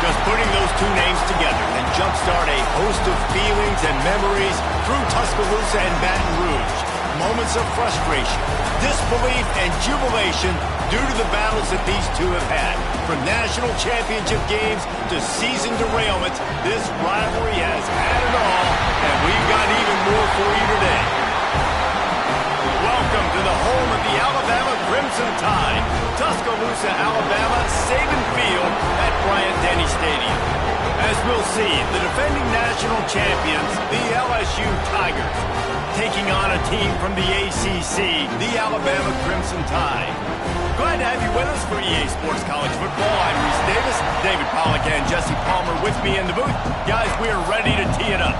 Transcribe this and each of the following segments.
Just putting those two names together can jumpstart a host of feelings and memories through Tuscaloosa and Baton Rouge. Moments of frustration, disbelief, and jubilation due to the battles that these two have had. From national championship games to season derailments, this rivalry has had it all, and we've got even more for you today. Welcome to the home of the Alabama Crimson Tide, Tuscaloosa, Alabama, Saban Field at Bryant-Denny Stadium. As we'll see, the defending national champions, the LSU Tigers, taking on a team from the ACC, the Alabama Crimson Tide. Glad to have you with us for EA Sports College Football. I'm Reese Davis, David Pollack and Jesse Palmer with me in the booth. Guys, we are ready to tee it up.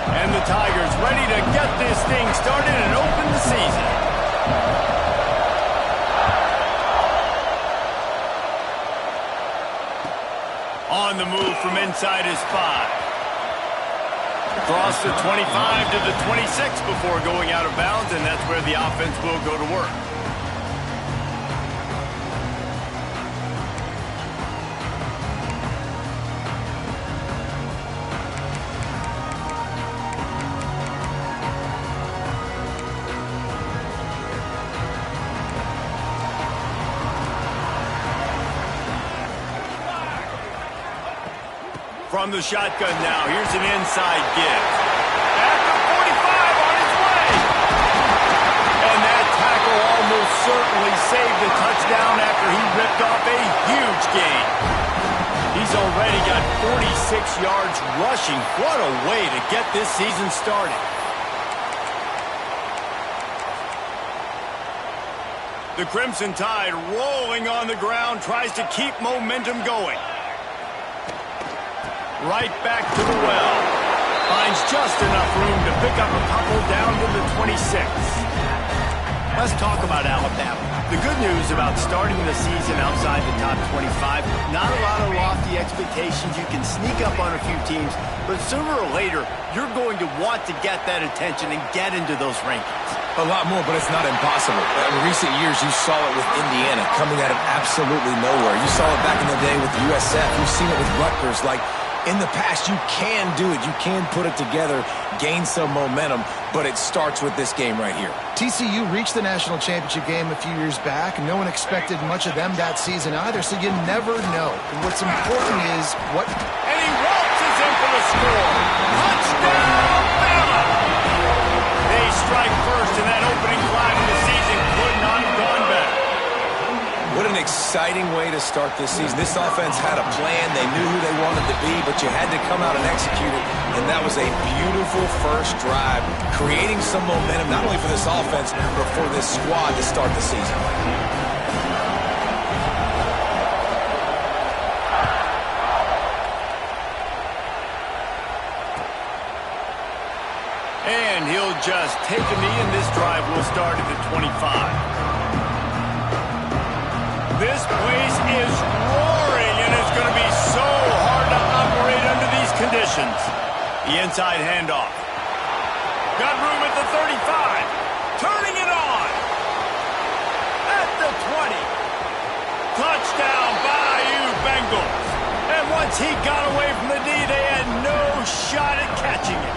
And the Tigers ready to get this thing started and open the season. On the move from inside his 5. Across the 25 to the 26 before going out of bounds, and that's where the offense will go to work. From the shotgun now, here's an inside give. At the 45 on his way. And that tackle almost certainly saved the touchdown after he ripped off a huge gain. He's already got 46 yards rushing. What a way to get this season started. The Crimson Tide rolling on the ground, tries to keep momentum going. Right back to the well. Finds just enough room to pick up a couple down to the 26. Let's talk about Alabama. The good news about starting the season outside the top 25, not a lot of lofty expectations. You can sneak up on a few teams, but sooner or later, you're going to want to get that attention and get into those rankings. A lot more, but it's not impossible. In recent years, you saw it with Indiana coming out of absolutely nowhere. You saw it back in the day with USF. You've seen it with Rutgers. Like, in the past, you can do it. You can put it together, gain some momentum, but it starts with this game right here. TCU reached the national championship game a few years back. No one expected much of them that season either, so you never know. And what's important is what... And he waltzes in for the score. Touchdown, Bama! They strike first, and that opening drive of the season could not have gone better. What an exciting way to start this season. This offense had a plan. They knew who they wanted to be, but you had to come out and execute it. And that was a beautiful first drive, creating some momentum, not only for this offense, but for this squad to start the season. And he'll just take a knee, and this drive will start at the 25. This place is roaring, and it's going to be so hard to operate under these conditions. The inside handoff. Got room at the 35. Turning it on. At the 20. Touchdown, Bayou Bengals. And once he got away from the D, they had no shot at catching it.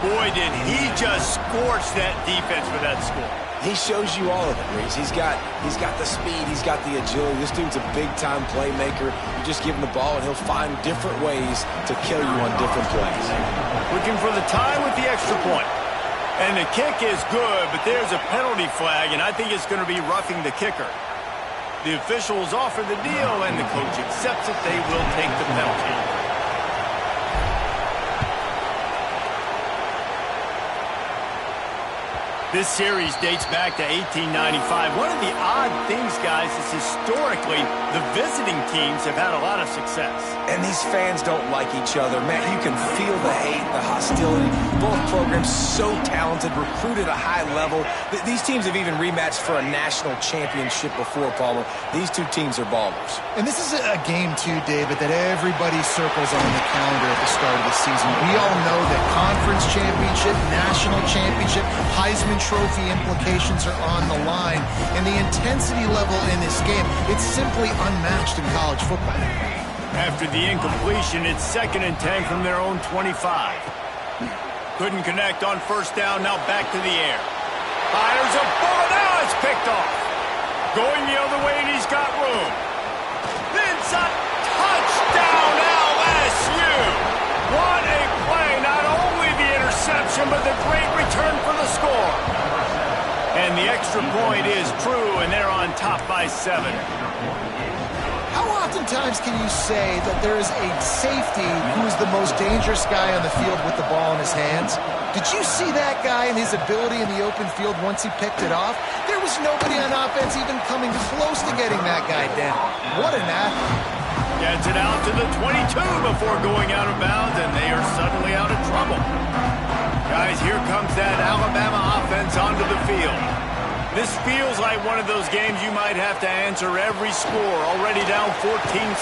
Boy, did he just scorch that defense with that score. He shows you all of it, Reese. He's got the speed, he's got the agility. This dude's a big-time playmaker. You just give him the ball, and he'll find different ways to kill you on different plays. Looking for the tie with the extra point. And the kick is good, but there's a penalty flag, and I think it's going to be roughing the kicker. The officials offer the deal, and the coach accepts it. They will take the penalty. This series dates back to 1895. One of the odd things, guys, is historically the visiting teams have had a lot of success. And these fans don't like each other. Man, you can feel the hate, the hostility. Both programs so talented, recruited at a high level. These teams have even rematched for a national championship before, Palmer. These two teams are ballers. And this is a game, too, David, that everybody circles on the calendar at the start of the season. We all know that conference championship, national championship, Heisman Trophy implications are on the line, and the intensity level in this game, it's simply unmatched in college football. After the incompletion, it's 2nd and 10 from their own 25. Couldn't connect on first down, now back to the air. Fires a ball, now it's picked off. Going the other way, and he's got room. Inside, touchdown LSU! What a play, not only the interception, but the great return for the score. And the extra point is true, and they're on top by 7. How oftentimes can you say that there is a safety who's the most dangerous guy on the field with the ball in his hands? Did you see that guy and his ability in the open field once he picked it off? There was nobody on offense even coming close to getting that guy down. What an athlete. Gets it out to the 22 before going out of bounds, and they are suddenly out of trouble. Guys, here comes that Alabama offense onto the field. This feels like one of those games you might have to answer every score, already down 14-7.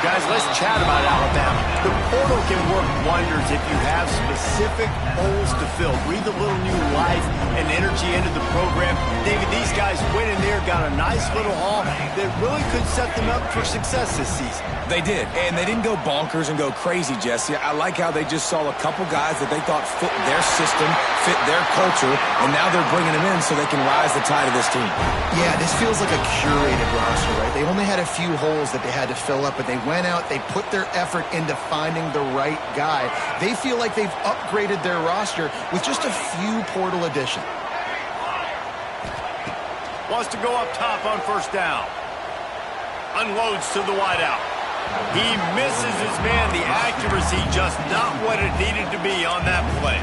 Guys, let's chat about Alabama. The portal can work wonders if you have specific holes to fill. Breathe a little new life and energy into the program. David, these guys went in there, got a nice little haul that really could set them up for success this season. They did, and they didn't go bonkers and go crazy, Jesse. I like how they just saw a couple guys that they thought fit their system, fit their culture, and now they're bringing them in so they can rise the tide of this team. Yeah, this feels like a curated roster, right? They only had a few holes that they had to fill up, but they went out, they put their effort into finding the right guy. They feel like they've upgraded their roster with just a few portal additions. Wants to go up top on first down. Unloads to the wideout. He misses his man. The accuracy just not what it needed to be on that play.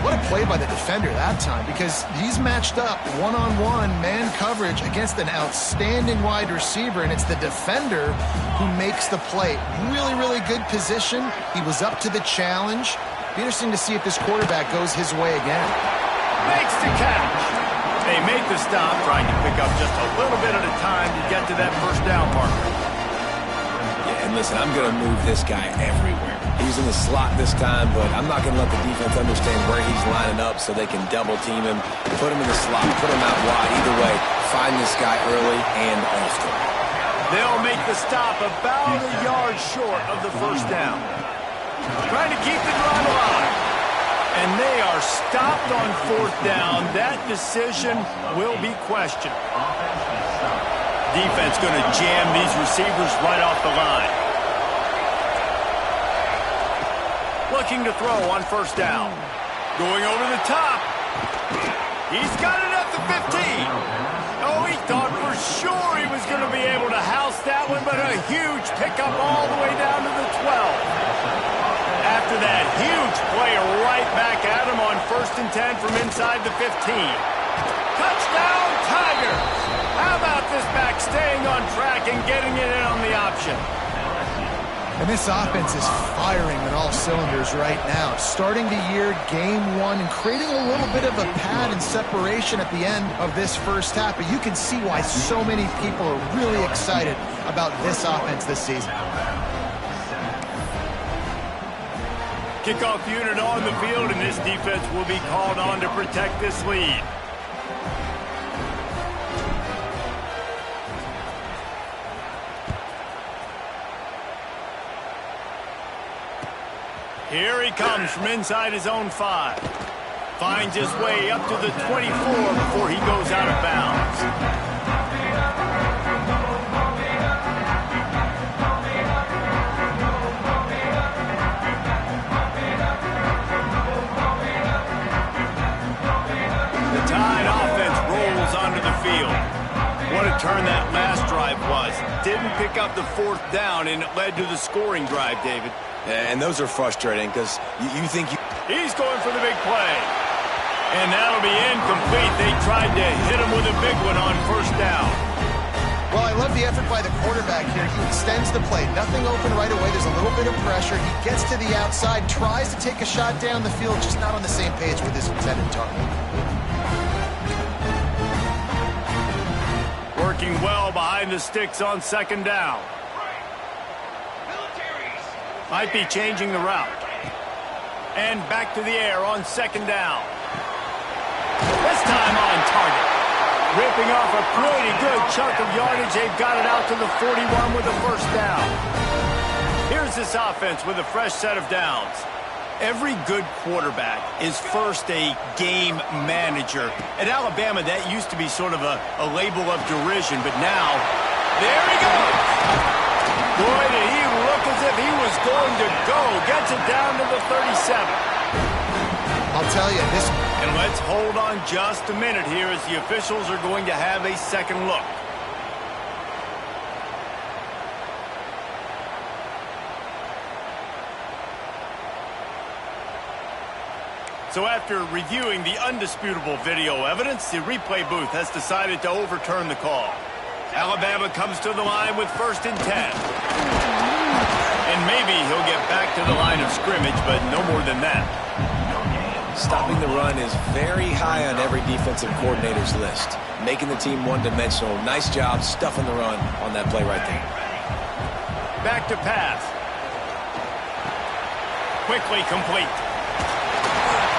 What a play by the defender that time, because he's matched up one-on-one man coverage against an outstanding wide receiver, and it's the defender who makes the play. Really, really good position. He was up to the challenge. Be interesting to see if this quarterback goes his way again. Makes the catch. They make the stop, trying to pick up just a little bit at a time to get to that first down marker. Yeah, and listen, I'm going to move this guy everywhere. He's in the slot this time, but I'm not going to let the defense understand where he's lining up so they can double team him, put him in the slot, put him out wide. Either way, find this guy early and often. They'll make the stop about a yard short of the first down. Trying to keep the drive alive. And they are stopped on fourth down. That decision will be questioned. Defense going to jam these receivers right off the line. Looking to throw on first down. Going over the top. He's got it at the 15. Oh, he thought for sure he was going to be able to house that one, but a huge pickup all the way down to the 12. After that huge play, right back at him on 1st and 10 from inside the 15. Touchdown, Tigers! How about this back staying on track and getting it in on the option? And this offense is firing on all cylinders right now. Starting the year, game one, and creating a little bit of a pad and separation at the end of this first half. But you can see why so many people are really excited about this offense this season. Kickoff unit on the field, and this defense will be called on to protect this lead. Here he comes from inside his own 5. Finds his way up to the 24 before he goes out of bounds. What a turn that last drive was. Didn't pick up the fourth down, and it led to the scoring drive, David. Yeah, and those are frustrating because you think you... He's going for the big play. And that'll be incomplete. They tried to hit him with a big one on first down. Well, I love the effort by the quarterback here. He extends the play. Nothing open right away. There's a little bit of pressure. He gets to the outside, tries to take a shot down the field, just not on the same page with his intended target. Working well behind the sticks on second down. Might be changing the route. And back to the air on second down. This time on target. Ripping off a pretty good chunk of yardage. They've got it out to the 41 with a first down. Here's this offense with a fresh set of downs. Every good quarterback is first a game manager. At Alabama, that used to be sort of a label of derision, but now, there he goes. Boy, did he look as if he was going to go. Gets it down to the 37. I'll tell you, this... And let's hold on just a minute here as the officials are going to have a second look. So after reviewing the undisputable video evidence, the replay booth has decided to overturn the call. Alabama comes to the line with 1st and 10. And maybe he'll get back to the line of scrimmage, but no more than that. Stopping the run is very high on every defensive coordinator's list. Making the team one-dimensional. Nice job stuffing the run on that play right there. Back to pass. Quickly complete.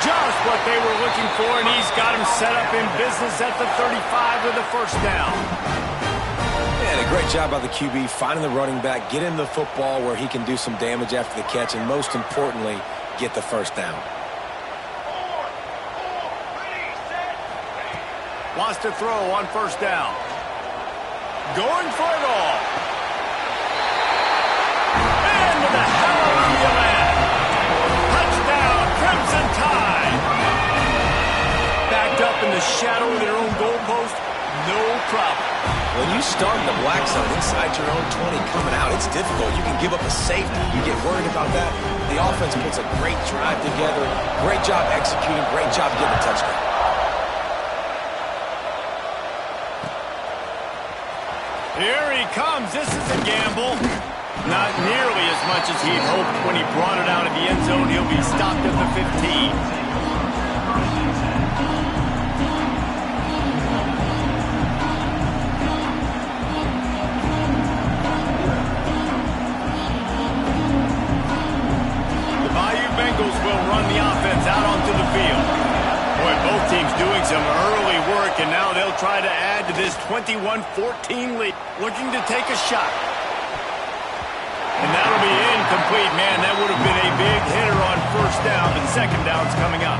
Just what they were looking for, and he's got him set up in business at the 35 with a first down. And a great job by the QB finding the running back, get him the football where he can do some damage after the catch, and most importantly, get the first down. Wants to throw on first down. Going for it all. Into the hallelujah land. Touchdown, Crimson Tide. Backed up in the shadow of their own goalpost, no problem. When you start in the black zone inside your own 20 coming out, it's difficult. You can give up a safety. You get worried about that. The offense puts a great drive together. Great job executing. Great job getting a touchdown. Here he comes. This is a gamble. Not nearly as much as he'd hoped when he brought it out of the end zone. He'll be stopped at the 15. The Bayou Bengals will run the offense out onto the field. Boy, both teams doing some early work, and now they'll try to add to this 21-14 lead. Looking to take a shot. And that'll be incomplete. Man, that would have been a big hitter on first down, but second down's coming up.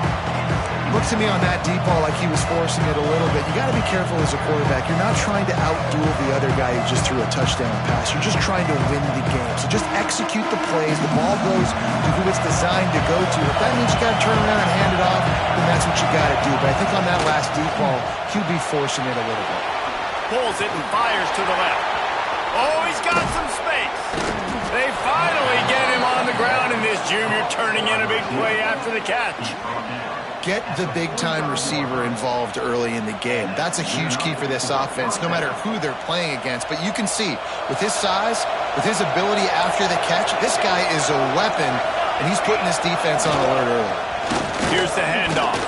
Looks to me on that deep ball like he was forcing it a little bit. You got to be careful as a quarterback. You're not trying to outduel the other guy who just threw a touchdown pass. You're just trying to win the game. So just execute the plays. The ball goes to who it's designed to go to. If that means you got to turn around and hand it off, then that's what you got to do. But I think on that last deep ball, QB forcing it a little bit. Pulls it and fires to the left. Oh, he's got some space. They finally get him on the ground, and this junior turning in a big play after the catch. Get the big-time receiver involved early in the game. That's a huge key for this offense, no matter who they're playing against. But you can see, with his size, with his ability after the catch, this guy is a weapon, and he's putting this defense on alert early. Here's the handoff.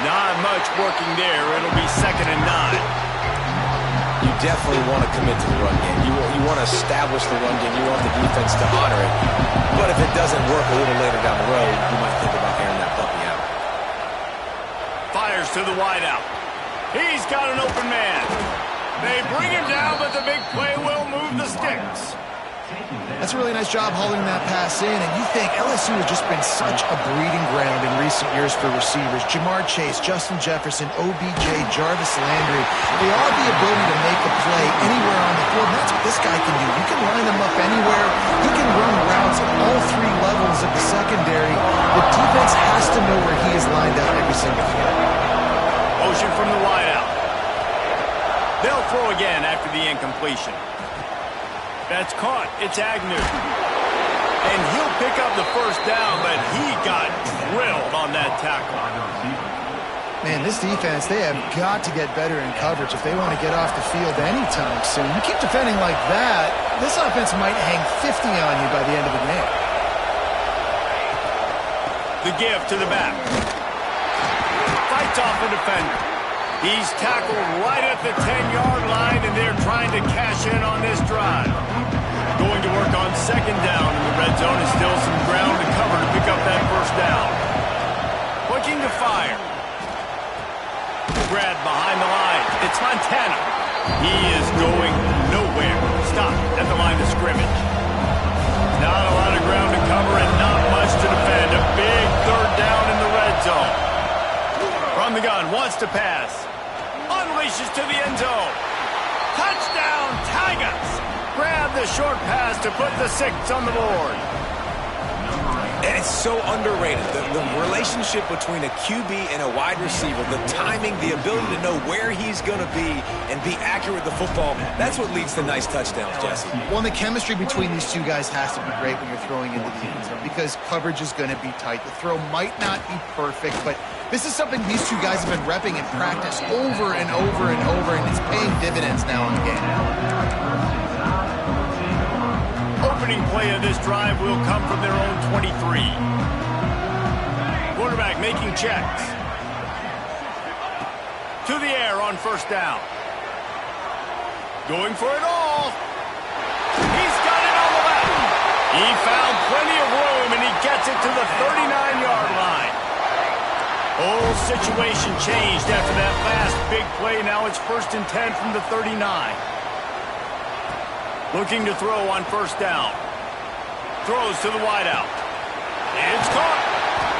Not much working there. It'll be 2nd and 9. You definitely want to commit to the run game. You want to establish the run game. You want the defense to honor it. But if it doesn't work a little later down the road, you might think about airing that puppy out. Fires to the wideout. He's got an open man. They bring him down, but the big play will move the sticks. That's a really nice job holding that pass in, and you think LSU has just been such a breeding ground in recent years for receivers. Jamar Chase, Justin Jefferson, OBJ, Jarvis Landry, they all have the ability to make a play anywhere on the field, and that's what this guy can do. You can line him up anywhere. He can run routes at all 3 levels of the secondary. The defense has to know where he is lined up every single time. Motion from the wideout. They'll throw again after the incompletion. That's caught. It's Agnew. And he'll pick up the first down, but he got drilled on that tackle. Man, this defense, they have got to get better in coverage if they want to get off the field anytime soon. You keep defending like that, this offense might hang 50 on you by the end of the game. The give to the back. Fights off the defender. He's tackled right at the 10-yard line, and they're trying to cash in on this drive. Going to work on 2nd down in the red zone, and still some ground to cover to pick up that first down. Looking to fire. grab behind the line. It's Montana. He is going nowhere. Stop at the line of scrimmage. Not a lot of ground to cover and not much to defend. A big third down in the red zone. From the gun, wants to pass. Unleashes to the end zone. Touchdown, Tigers! Grab the short pass to put the 6 on the board. And it's so underrated. The relationship between a QB and a wide receiver, the timing, the ability to know where he's going to be and be accurate with the football, that's what leads to nice touchdowns, Jesse. Well, and the chemistry between these two guys has to be great when you're throwing into the end zone because coverage is going to be tight. The throw might not be perfect, but this is something these two guys have been repping in practice over and over and over, and it's paying dividends now in the game. Opening play of this drive will come from their own 23. Quarterback making checks. To the air on first down. Going for it all. He's got it on the left. He found plenty of room, and he gets it to the 39-yard line. Whole situation changed after that last big play. Now it's 1st and 10 from the 39. Looking to throw on first down. Throws to the wideout. It's caught.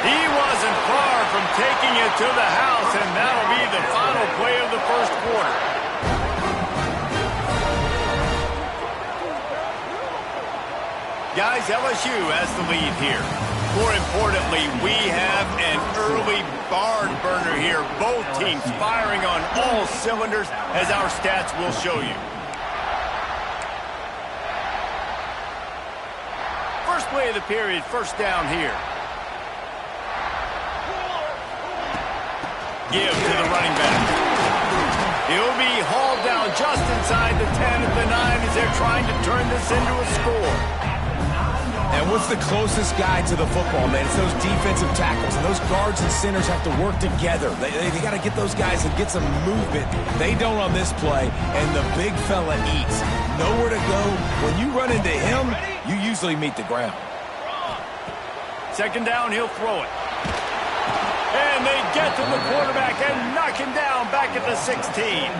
He wasn't far from taking it to the house, and that'll be the final play of the first quarter. Guys, LSU has the lead here. More importantly, we have an early barn burner here. Both teams firing on all cylinders, as our stats will show you. First play of the period, first down here. Give to the running back. He'll be hauled down just inside the 10 at the 9 as they're trying to turn this into a score. And what's the closest guy to the football, man? It's those defensive tackles. And those guards and centers have to work together. They got to get those guys and get some movement. They don't on this play, and the big fella eats. Nowhere to go. When you run into him, you usually meet the ground. Second down, he'll throw it. And they get to the quarterback and knock him down back at the 16.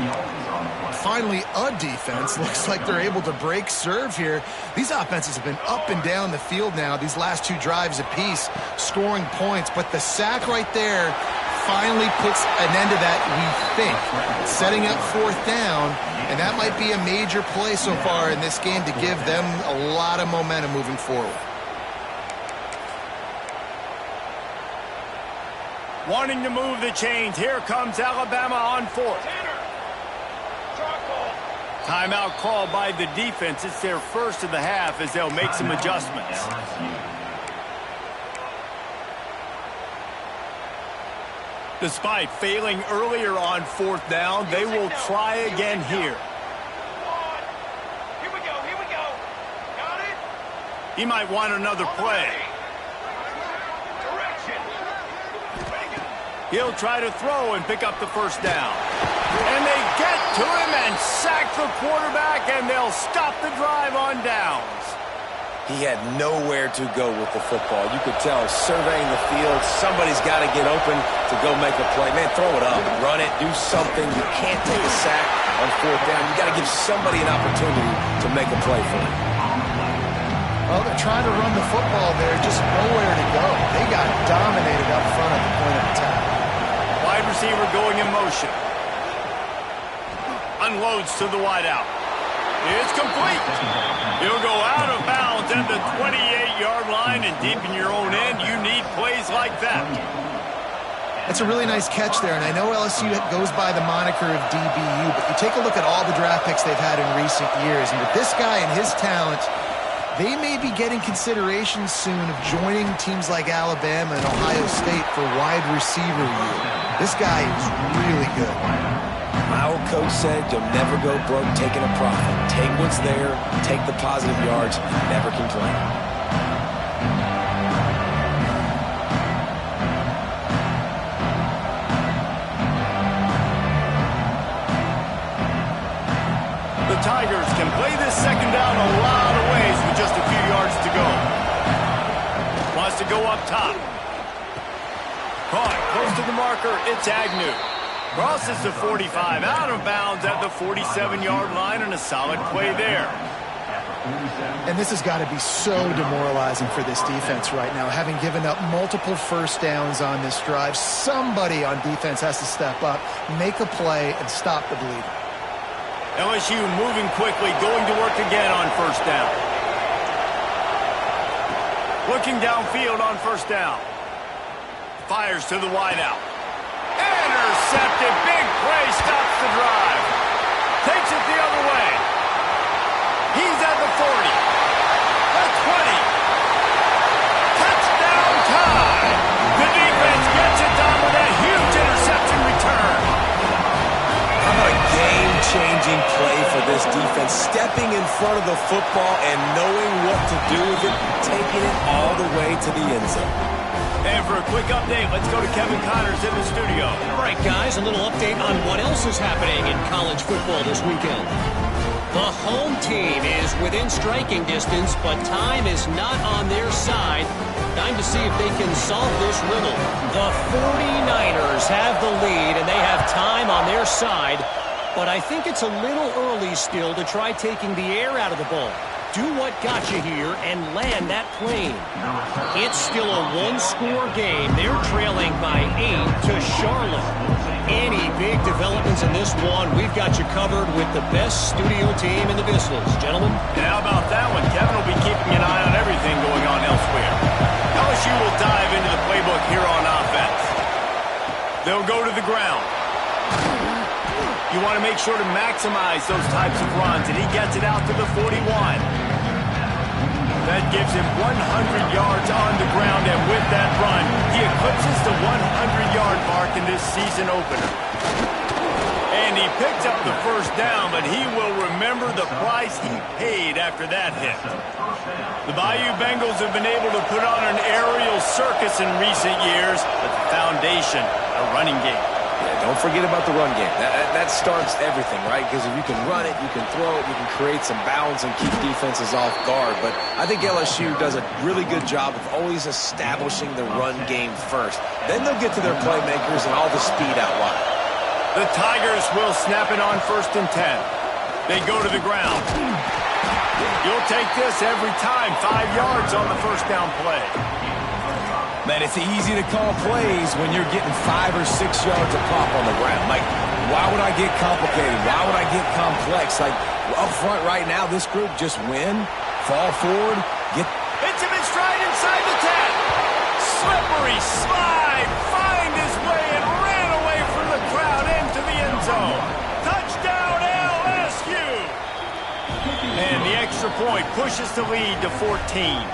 Finally, a defense. Looks like they're able to break serve here. These offenses have been up and down the field now, these last 2 drives apiece, scoring points. But the sack right there finally puts an end to that, we think. Setting up 4th down, and that might be a major play so far in this game to give them a lot of momentum moving forward. Wanting to move the chains. Here comes Alabama on 4th. Timeout called by the defense. It's their first of the half as they'll make some adjustments. Despite failing earlier on 4th down, they will try again here. Here we go. Got it? He might want another play. He'll try to throw and pick up the first down. And they get to him and sack the quarterback, and they'll stop the drive on downs. He had nowhere to go with the football. You could tell, surveying the field, somebody's got to get open to go make a play. Man, throw it up, run it, do something. You can't take a sack on 4th down. You got to give somebody an opportunity to make a play for him. Well, they're trying to run the football there, just nowhere to go. They got dominated up front at the point of attack. Wide receiver going in motion. Unloads to the wideout. It's complete. He'll go out of bounds at the 28-yard line, and deep in your own end, you need plays like that. That's a really nice catch there, and I know LSU goes by the moniker of DBU, but you take a look at all the draft picks they've had in recent years, and with this guy and his talent, they may be getting consideration soon of joining teams like Alabama and Ohio State for wide receiver year. This guy is really good. My old coach said you'll never go broke taking a profit. Take what's there, take the positive yards, never complain. The Tigers can play this second down a lot of ways with just a few yards to go. Wants to go up top. Caught close to the marker. It's Agnew. Crosses the 45, out of bounds at the 47-yard line, and a solid play there. And this has got to be so demoralizing for this defense right now. Having given up multiple first downs on this drive, somebody on defense has to step up, make a play, and stop the bleeding. LSU moving quickly, going to work again on first down. Looking downfield on first down. Fires to the wideout. Intercepted. Big play stops the drive. Takes it the other way. He's at the 40. The 20. Touchdown time. The defense gets it done with a huge interception return. How about a game-changing play for this defense? Stepping in front of the football and knowing what to do with it, taking it all the way to the end zone. And for a quick update, let's go to Kevin Connors in the studio. All right, guys, a little update on what else is happening in college football this weekend. The home team is within striking distance, but time is not on their side. Time to see if they can solve this riddle. The 49ers have the lead, and they have time on their side. But I think it's a little early still to try taking the air out of the ball. Do what got you here and land that plane. It's still a one-score game. They're trailing by 8 to Charlotte. Any big developments in this one, we've got you covered with the best studio team in the business. Gentlemen? And how about that one? Kevin will be keeping an eye on everything going on elsewhere. LSU will dive into the playbook here on offense. They'll go to the ground. You want to make sure to maximize those types of runs, and he gets it out to the 41. That gives him 100 yards on the ground, and with that run, he eclipses the 100-yard mark in this season opener. And he picked up the first down, but he will remember the price he paid after that hit. The Bayou Bengals have been able to put on an aerial circus in recent years, but the foundation, a running game. Yeah, don't forget about the run game. That starts everything, right? Because if you can run it, you can throw it, you can create some balance and keep defenses off guard. But I think LSU does a really good job of always establishing the run game first. Then they'll get to their playmakers and all the speed out wide. The Tigers will snap it on 1st and 10. They go to the ground. You'll take this every time. 5 yards on the first down play. Man, it's easy to call plays when you're getting 5 or 6 yards of pop on the ground. Like, why would I get complicated? Why would I get complex? Like, up front right now, this group just win, fall forward, get... Hits him in stride inside the 10. Slippery slide, find his way and ran away from the crowd into the end zone. Touchdown LSU! And the extra point pushes the lead to 14.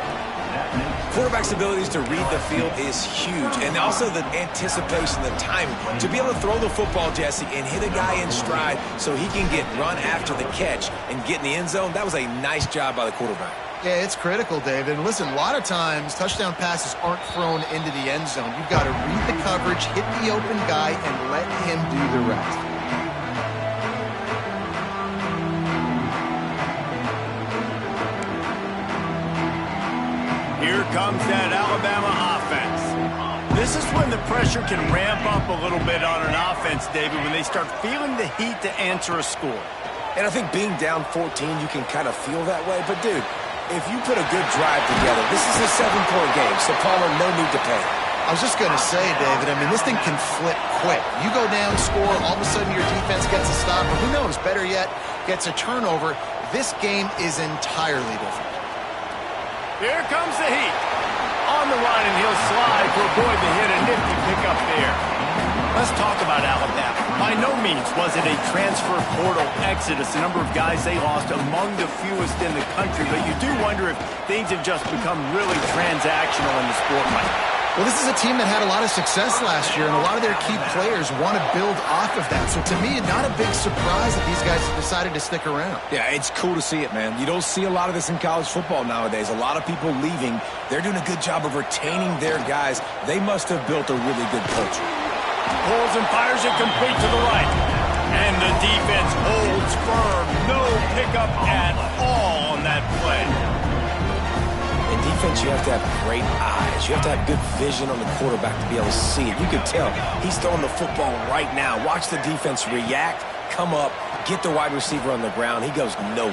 Quarterback's abilities to read the field is huge, and also the anticipation, the timing. To be able to throw the football, Jesse, and hit a guy in stride so he can get run after the catch and get in the end zone, that was a nice job by the quarterback. Yeah, it's critical, David. And listen, a lot of times touchdown passes aren't thrown into the end zone. You've got to read the coverage, hit the open guy, and let him do the rest. Here comes that Alabama offense. This is when the pressure can ramp up a little bit on an offense, David, when they start feeling the heat to answer a score. And I think being down 14, you can kind of feel that way. But, dude, if you put a good drive together, this is a 7-point game, so Palmer, no need to pay. I was just going to say, David, I mean, this thing can flip quick. You go down, score, all of a sudden your defense gets a stop, or who knows, better yet, gets a turnover. This game is entirely different. Here comes the heat. On the run, and he'll slide to avoid the hit. A nifty pickup there. Let's talk about Alabama. By no means was it a transfer portal exodus. The number of guys they lost among the fewest in the country. But you do wonder if things have just become really transactional in the sport right now. Well, this is a team that had a lot of success last year, and a lot of their key players want to build off of that. So to me, not a big surprise that these guys have decided to stick around. Yeah, it's cool to see it, man. You don't see a lot of this in college football nowadays. A lot of people leaving. They're doing a good job of retaining their guys. They must have built a really good culture. Pulls and fires it complete to the right. And the defense holds firm. No pickup at all on that play. And defense, you have to have great eyes. You have to have good vision on the quarterback to be able to see it. You could tell he's throwing the football right now. Watch the defense react, come up, get the wide receiver on the ground. He goes nowhere.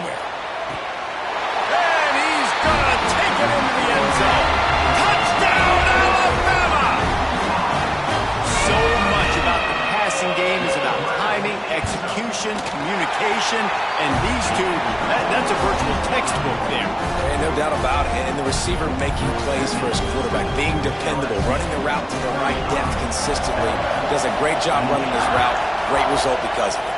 And he's going to take it into the end zone. Touchdown, Alabama! So much about the passing game is about timing, execution, communication, and these two, that's a virtual textbook there. And no doubt about it. And the receiver making plays for his quarterback, being dependable, running the route to the right depth consistently. Does a great job running his route. Great result because of it.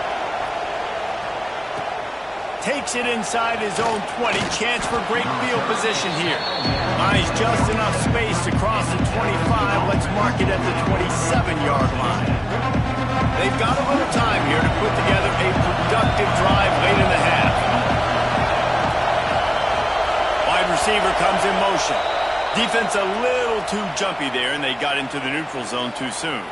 Takes it inside his own 20. Chance for great field position here. Buys just enough space to cross the 25. Let's mark it at the 27-yard line. They've got a little time here to put together a productive drive late in the half. Wide receiver comes in motion. Defense a little too jumpy there, and they got into the neutral zone too soon.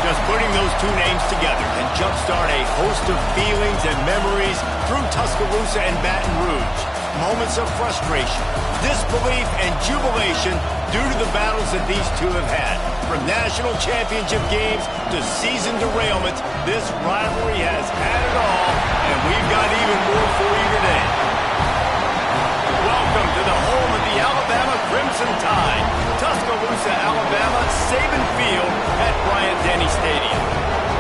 Just putting those two names together can jumpstart a host of feelings and memories through Tuscaloosa and Baton Rouge. Moments of frustration, disbelief, and jubilation due to the battles that these two have had. From national championship games to season derailments, this rivalry has had it all, and we've got even more for you today. Welcome to the home of the Alabama Crimson Tide, Tuscaloosa, Alabama, Saban Field at Bryant-Denny Stadium.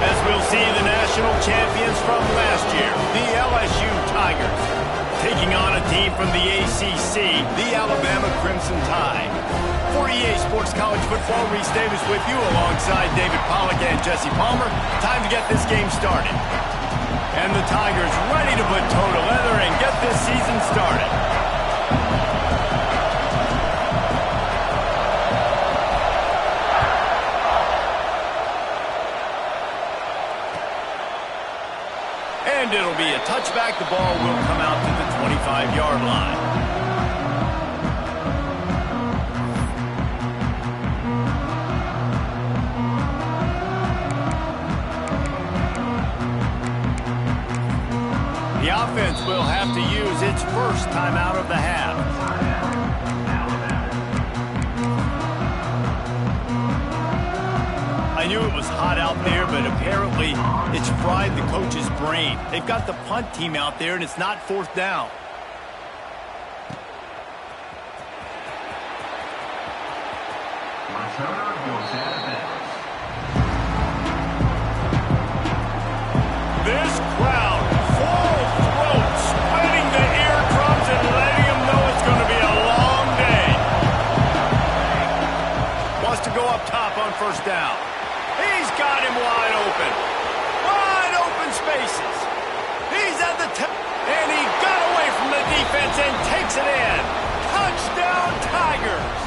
As we'll see the national champions from last year, the LSU Tigers, taking on a team from the ACC, the Alabama Crimson Tide. For EA Sports College Football, Reese Davis with you alongside David Pollack and Jesse Palmer. Time to get this game started. And the Tigers ready to put toe to leather and get this season started. And it'll be a touchback. The ball will come out to the 25-yard line. The offense will have to use its first timeout of the half. I knew it was hot out there, but apparently it's fried the coach's brain. They've got the punt team out there, and it's not fourth down. This crowd, full throat, spreading the eardrums and letting them know it's going to be a long day. Wants to go up top on first down. He's got him wide open. Wide open spaces. He's at the top. And he got away from the defense and takes it in. Touchdown, Tigers.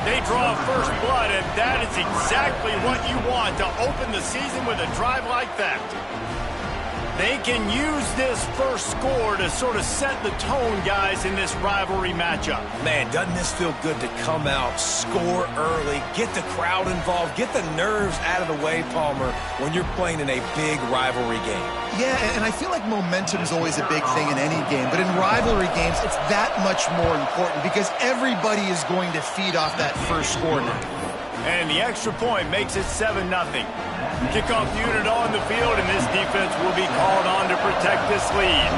They draw first blood, and that is exactly what you want to open the season with a drive like that. They can use this first score to sort of set the tone, guys, in this rivalry matchup. Man, doesn't this feel good to come out, score early, get the crowd involved, get the nerves out of the way, Palmer, when you're playing in a big rivalry game? Yeah, and I feel like momentum is always a big thing in any game, but in rivalry games, it's that much more important because everybody is going to feed off that first score now. And the extra point makes it 7-0. Kickoff unit on the field, and this defense will be called on to protect this lead.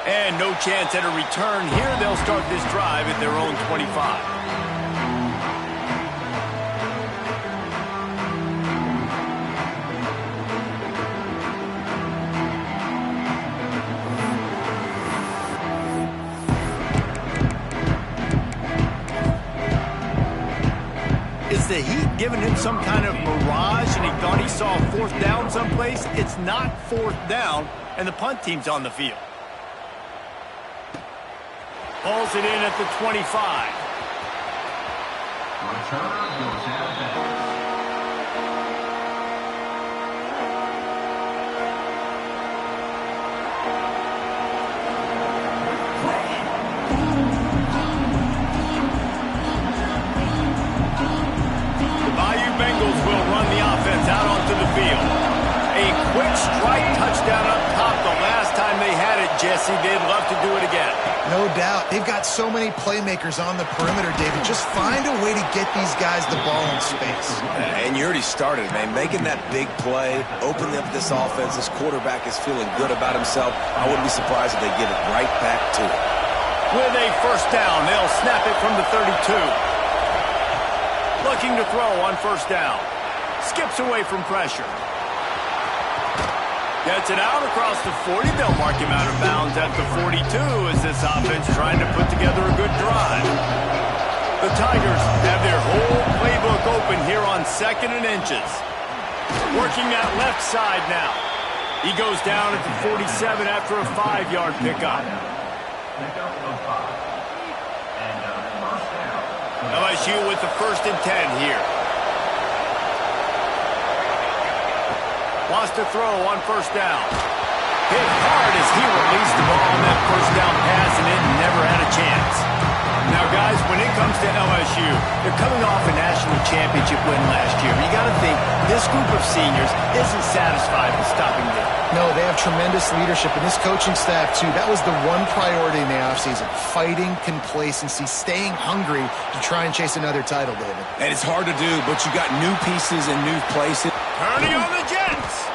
And no chance at a return here. They'll start this drive at their own 25. Is the heat giving him some kind of mirage and he thought he saw fourth down someplace? It's not fourth down, and the punt team's on the field. Pulls it in at the 25. Bengals will run the offense out onto the field. A quick strike touchdown up top the last time they had it, Jesse. They'd love to do it again. No doubt. They've got so many playmakers on the perimeter, David. Just find a way to get these guys the ball in space. And you already started, man. Making that big play, opening up this offense. This quarterback is feeling good about himself. I wouldn't be surprised if they give it right back to him. With a first down, they'll snap it from the 32. Looking to throw on first down. Skips away from pressure. Gets it out across the 40. They'll mark him out of bounds at the 42 as this offense trying to put together a good drive. The Tigers have their whole playbook open here on 2nd and inches. Working that left side now. He goes down at the 47 after a 5-yard pickup. LSU with the 1st and 10 here. Wants to throw on first down. Hit hard as he released the ball on that first down pass, and it never had a chance. Now, guys, when it comes to LSU, they're coming off a national championship win last year. You got to think this group of seniors isn't satisfied with stopping there. No, they have tremendous leadership, and this coaching staff, too. That was the one priority in the offseason, fighting complacency, staying hungry to try and chase another title, David. And it's hard to do, but you got new pieces and new places. Turning on the Jets.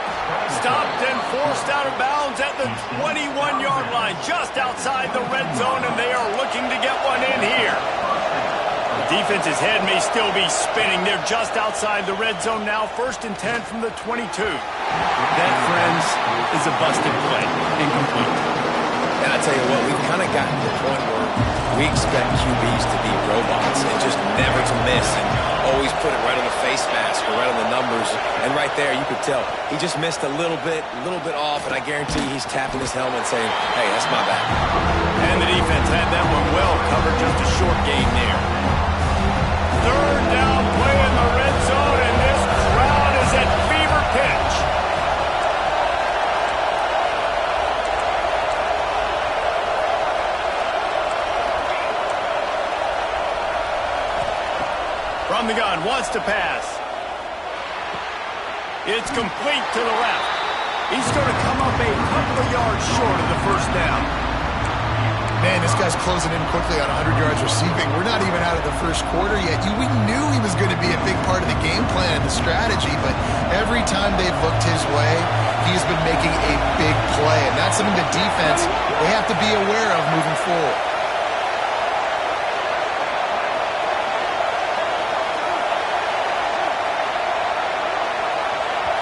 Stopped and forced out of bounds at the 21-yard line, just outside the red zone, and they are looking to get one in here. The defense's head may still be spinning. They're just outside the red zone now, 1st and 10 from the 22. That, friends, is a busted play. Incomplete. And I tell you what, we've kind of gotten to the point where we expect QBs to be robots and just never to miss and always put it right on the face mask or right on the numbers. And right there, you could tell he just missed a little bit off, and I guarantee he's tapping his helmet saying, hey, that's my bad. And the defense had that one well covered, just a short gain there. 3rd down play in the red zone, and this crowd is at fever pitch. From the gun, wants to pass. It's complete to the left. He's going to come up a couple of yards short of the first down. Man, this guy's closing in quickly on 100 yards receiving. We're not even out of the first quarter yet. We knew he was going to be a big part of the game plan and the strategy, but every time they've looked his way, he's been making a big play, and that's something the defense, they have to be aware of moving forward.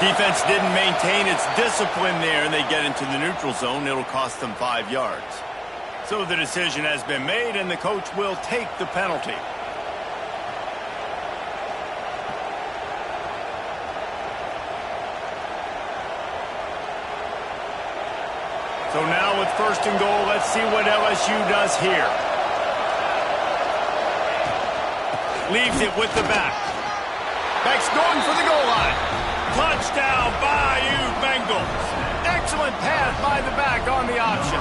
Defense didn't maintain its discipline there, and they get into the neutral zone. It'll cost them 5 yards. So the decision has been made, and the coach will take the penalty. So now with first and goal, let's see what LSU does here. Leaves it with the back. Back's going for the goal line. Touchdown, Bayou Bengals. Excellent pass by the back on the option.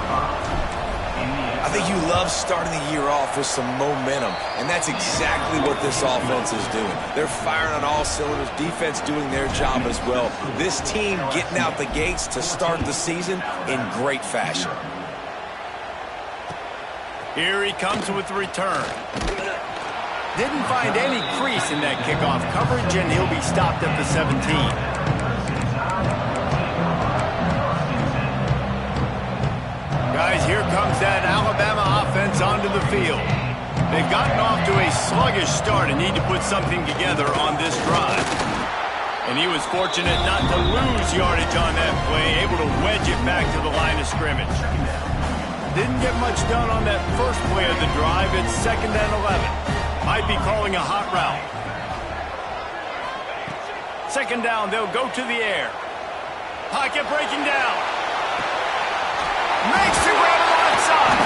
I think you love starting the year off with some momentum, and that's exactly what this offense is doing. They're firing on all cylinders, defense doing their job as well. This team getting out the gates to start the season in great fashion. Here he comes with the return. Didn't find any crease in that kickoff coverage, and he'll be stopped at the 17. Guys, here comes that Alabama offense onto the field. They've gotten off to a sluggish start and need to put something together on this drive. And he was fortunate not to lose yardage on that play, able to wedge it back to the line of scrimmage. Didn't get much done on that first play of the drive. It's 2nd and 11. Might be calling a hot route. 2nd down, they'll go to the air. Pocket breaking down. Makes the grab onside.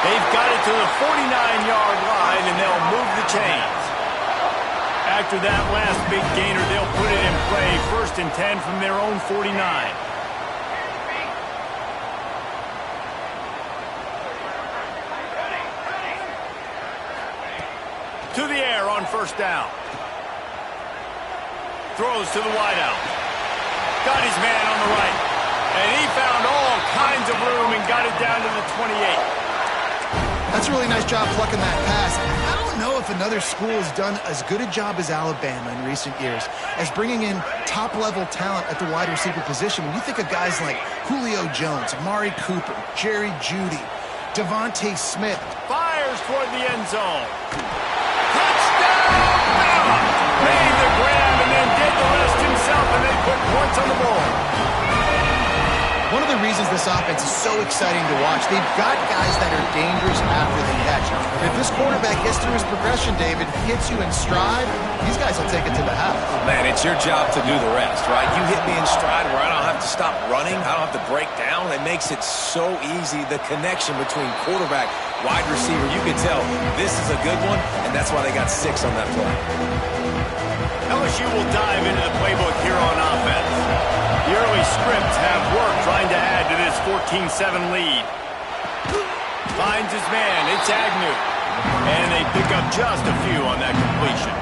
They've got it to the 49-yard line, and they'll move the chains. After that last big gainer, they'll put it in play. 1st and 10 from their own 49. To the air on 1st down. Throws to the wideout. Got his man on the right. And he found all kinds of room and got it down to the 28. That's a really nice job plucking that pass. I don't know if another school has done as good a job as Alabama in recent years as bringing in top-level talent at the wide receiver position. When you think of guys like Julio Jones, Amari Cooper, Jerry Jeudy, Devontae Smith. Fires toward the end zone. Touchdown! Made the grab and then did the rest himself, and they put points on the board. One of the reasons this offense is so exciting to watch, they've got guys that are dangerous after the catch. If this quarterback gets through his progression, David, hits you in stride, these guys will take it to the house. Man, it's your job to do the rest, right? You hit me in stride where I don't have to stop running. I don't have to break down. It makes it so easy. The connection between quarterback, wide receiver, you can tell this is a good one, and that's why they got 6 on that play. LSU will dive into the playbook here on offense. The early scripts have worked trying to add to this 14-7 lead. Finds his man. It's Agnew. And they pick up just a few on that completion.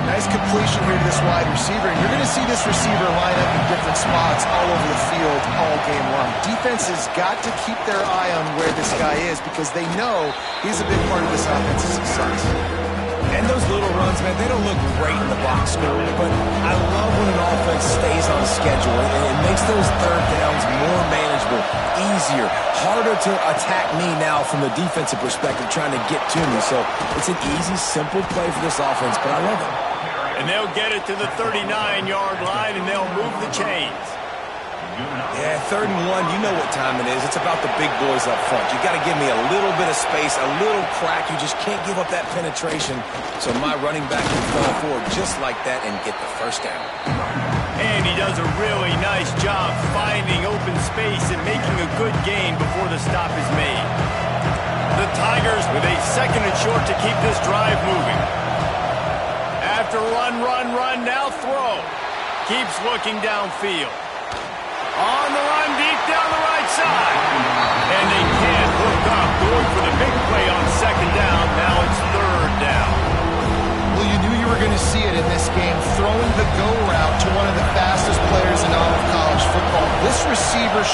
Nice completion here to this wide receiver. And you're going to see this receiver line up in different spots all over the field all game long. Defense has got to keep their eye on where this guy is because they know he's a big part of this offense's success. And those little runs, man, they don't look great in the box score, but I love when an offense stays on schedule, and it makes those 3rd downs more manageable, easier, harder to attack me now from the defensive perspective trying to get to me. So it's an easy, simple play for this offense, but I love it. And they'll get it to the 39-yard line, and they'll move the chains. Yeah, 3rd and 1, you know what time it is. It's about the big boys up front. You got to give me a little bit of space, a little crack. You just can't give up that penetration. So my running back can fall forward just like that and get the 1st down. And he does a really nice job finding open space and making a good gain before the stop is made. The Tigers with a 2nd and short to keep this drive moving. After run, now throw. Keeps looking downfield. On the run, deep down the right side. And they can't hook up. Going for the big play on 2nd down. Now it's 3rd down.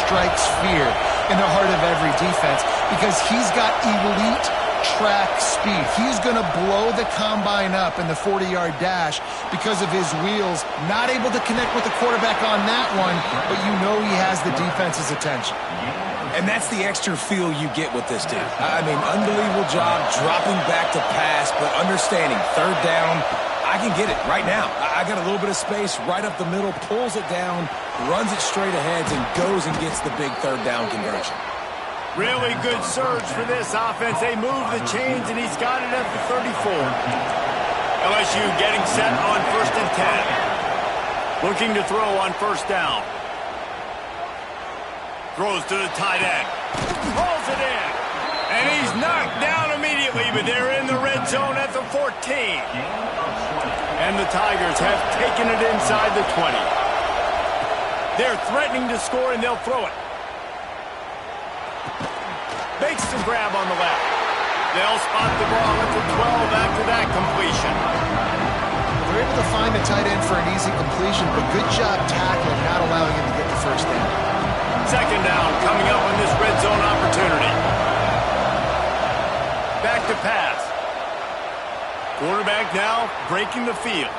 strikes fear in the heart of every defense because he's got elite track speed. He's going to blow the combine up in the 40-yard dash because of his wheels. Not able to connect with the quarterback on that one, but you know he has the defense's attention. And that's the extra feel you get with this dude. I mean, unbelievable job dropping back to pass, but understanding third down, I can get it right now. I got a little bit of space right up the middle, pulls it down, runs it straight ahead, and goes and gets the big third down conversion. Really good surge for this offense. They move the chains, and he's got it at the 34. LSU getting set on 1st and 10. Looking to throw on 1st down. Throws to the tight end. Rolls it in. And he's knocked down immediately, but they're in the red zone at the 14. And the Tigers have taken it inside the 20. They're threatening to score, and they'll throw it. Makes the grab on the left. They'll spot the ball at the 12 after that completion. They're able to find the tight end for an easy completion, but good job tackling, not allowing him to get the first down. 2nd down coming up on this red zone opportunity. Back to pass. Quarterback now breaking the field.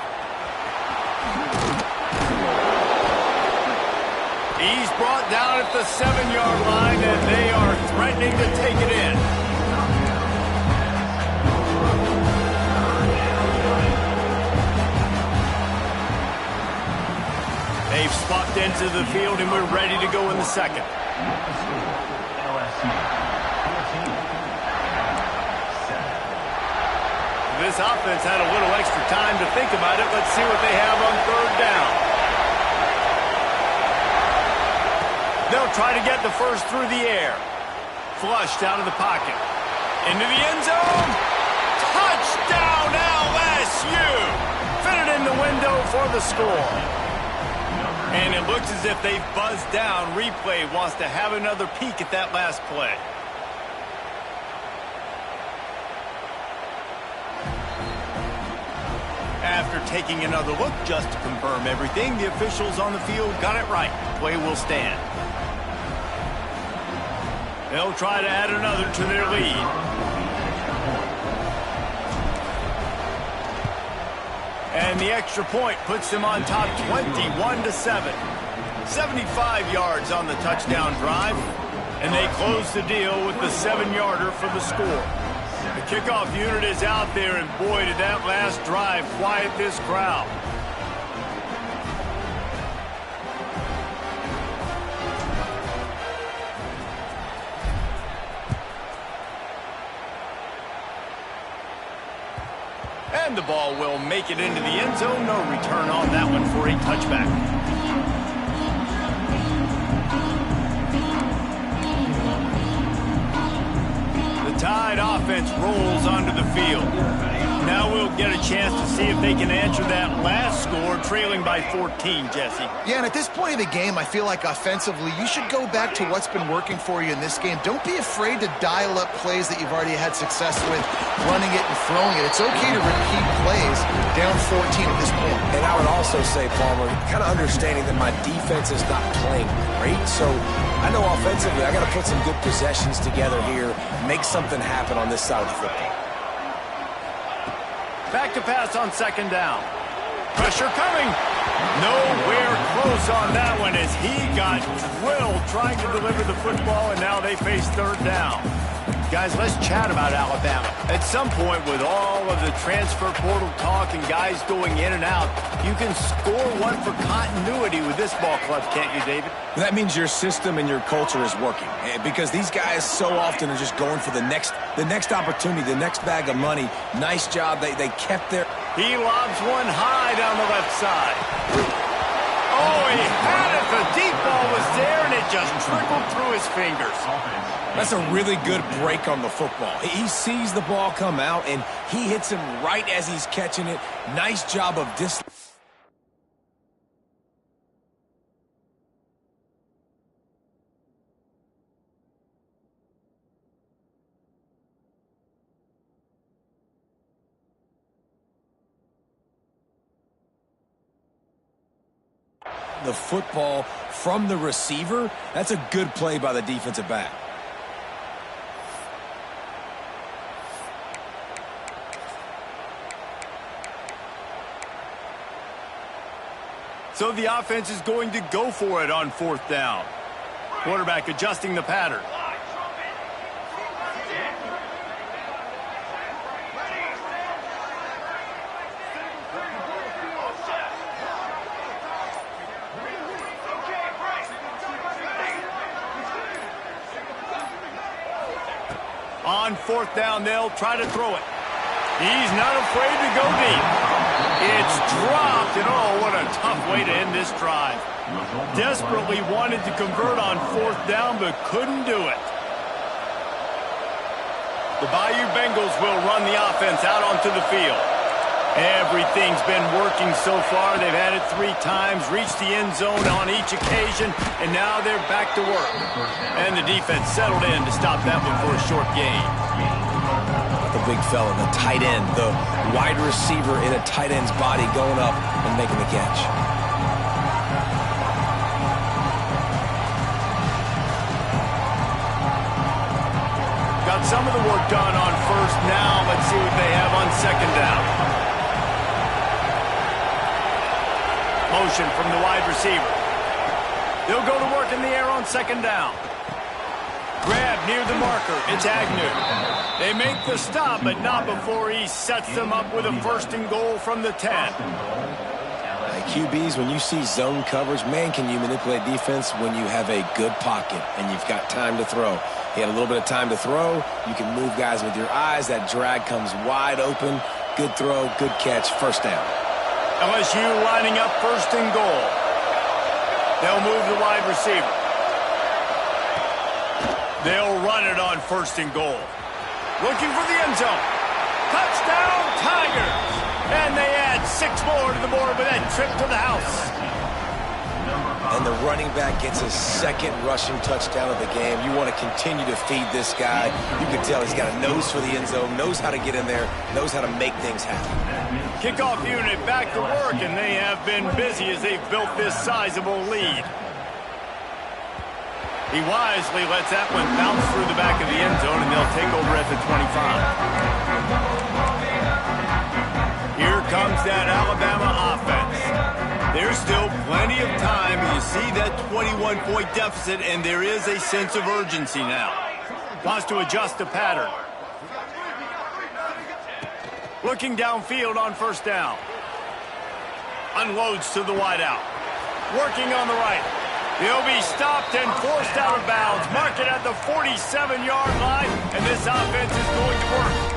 He's brought down at the 7-yard line, and they are threatening to take it in. They've swapped into the field, and we're ready to go in the 2nd. This offense had a little extra time to think about it. Let's see what they have on 3rd down. They'll try to get the first through the air. Flushed out of the pocket. Into the end zone. Touchdown, LSU! Fitted in the window for the score. And it looks as if they've buzzed down. Replay wants to have another peek at that last play. After taking another look just to confirm everything, the officials on the field got it right. Play will stand. They'll try to add another to their lead. And the extra point puts them on top 21-7. 75 yards on the touchdown drive. And they close the deal with the 7-yarder for the score. The kickoff unit is out there, and boy, did that last drive quiet this crowd. And the ball will make it into the end zone. No return on that one for a touchback. The Tide offense rolls onto the field. Now we'll get a chance to see if they can answer that last score, trailing by 14, Jesse. Yeah, and at this point of the game, I feel like offensively, you should go back to what's been working for you in this game. Don't be afraid to dial up plays that you've already had success with, running it and throwing it. It's okay to repeat plays down 14 at this point. And I would also say, Palmer, kind of understanding that my defense is not playing great, so I know offensively I got to put some good possessions together here, make something happen on this side of the football. Back to pass on 2nd down. Pressure coming. Nowhere close on that one as he got drilled trying to deliver the football, and now they face 3rd down. Guys, let's chat about Alabama. At some point, with all of the transfer portal talk and guys going in and out, you can score one for continuity with this ball club, can't you, David? That means your system and your culture is working, because these guys so often are just going for the next opportunity, the next bag of money. Nice job. They kept their... He lobs one high down the left side. Oh, he had it. The deep ball was there, and it just trickled through his fingers. That's a really good break on the football. He sees the ball come out, and he hits him right as he's catching it. Nice job of the football from the receiver, that's a good play by the defensive back. So the offense is going to go for it on 4th down. Quarterback adjusting the pattern. On 4th down, they'll try to throw it. He's not afraid to go deep. It's dropped, and oh, what a tough way to end this drive. Desperately wanted to convert on 4th down, but couldn't do it. The Bayou Bengals will run the offense out onto the field. Everything's been working so far. They've had it 3 times, reached the end zone on each occasion, and now they're back to work. And the defense settled in to stop that one for a short gain. The big fella, the tight end, the wide receiver in a tight end's body going up and making the catch. Got some of the work done on 1st now. Let's see what they have on 2nd down. Motion from the wide receiver. They'll go to work in the air on 2nd down. Grab near the marker. It's Agnew. They make the stop, but not before he sets them up with a 1st and goal from the 10. QBs, when you see zone coverage, man, can you manipulate defense when you have a good pocket and you've got time to throw. He had a little bit of time to throw. You can move guys with your eyes. That drag comes wide open. Good throw, good catch, 1st down. LSU lining up 1st and goal. They'll move the wide receiver. They'll run it on 1st and goal. Looking for the end zone. Touchdown, Tigers! And they add 6 more to the board with that trip to the house. And the running back gets his 2nd rushing touchdown of the game. You want to continue to feed this guy. You can tell he's got a nose for the end zone, knows how to get in there, knows how to make things happen. Kickoff unit back to work, and they have been busy as they've built this sizable lead. He wisely lets that one bounce through the back of the end zone, and they'll take over at the 25. Here comes that Alabama offense. There's still plenty of time. You see that 21-point deficit, and there is a sense of urgency now. Wants to adjust the pattern. Looking downfield on 1st down. Unloads to the wideout. Working on the right. He'll be stopped and forced out of bounds. Mark it at the 47-yard line, and this offense is going to work.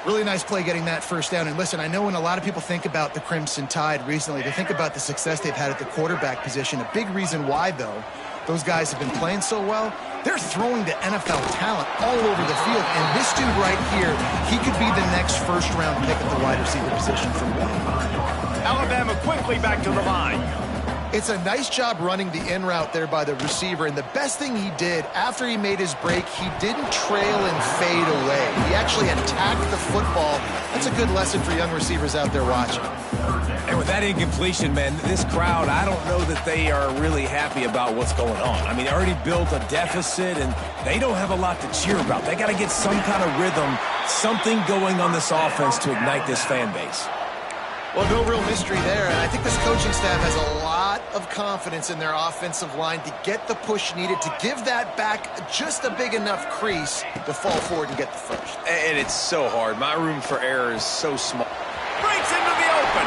Really nice play getting that 1st down. And listen, I know when a lot of people think about the Crimson Tide recently, they think about the success they've had at the quarterback position. A big reason why, though, those guys have been playing so well, they're throwing to NFL talent all over the field. And this dude right here, he could be the next 1st-round pick at the wide receiver position for me. Alabama quickly back to the line. It's a nice job running the in route there by the receiver, and the best thing he did after he made his break, he didn't trail and fade away. He actually attacked the football. That's a good lesson for young receivers out there watching. And with that incompletion, man, this crowd, I don't know that they are really happy about what's going on. I mean, they already built a deficit, and they don't have a lot to cheer about. They got to get some kind of rhythm, something going on this offense to ignite this fan base. Well, no real mystery there, and I think this coaching staff has a lot of confidence in their offensive line to get the push needed to give that back just a big enough crease to fall forward and get the 1st. And it's so hard. My room for error is so small. Breaks into the open.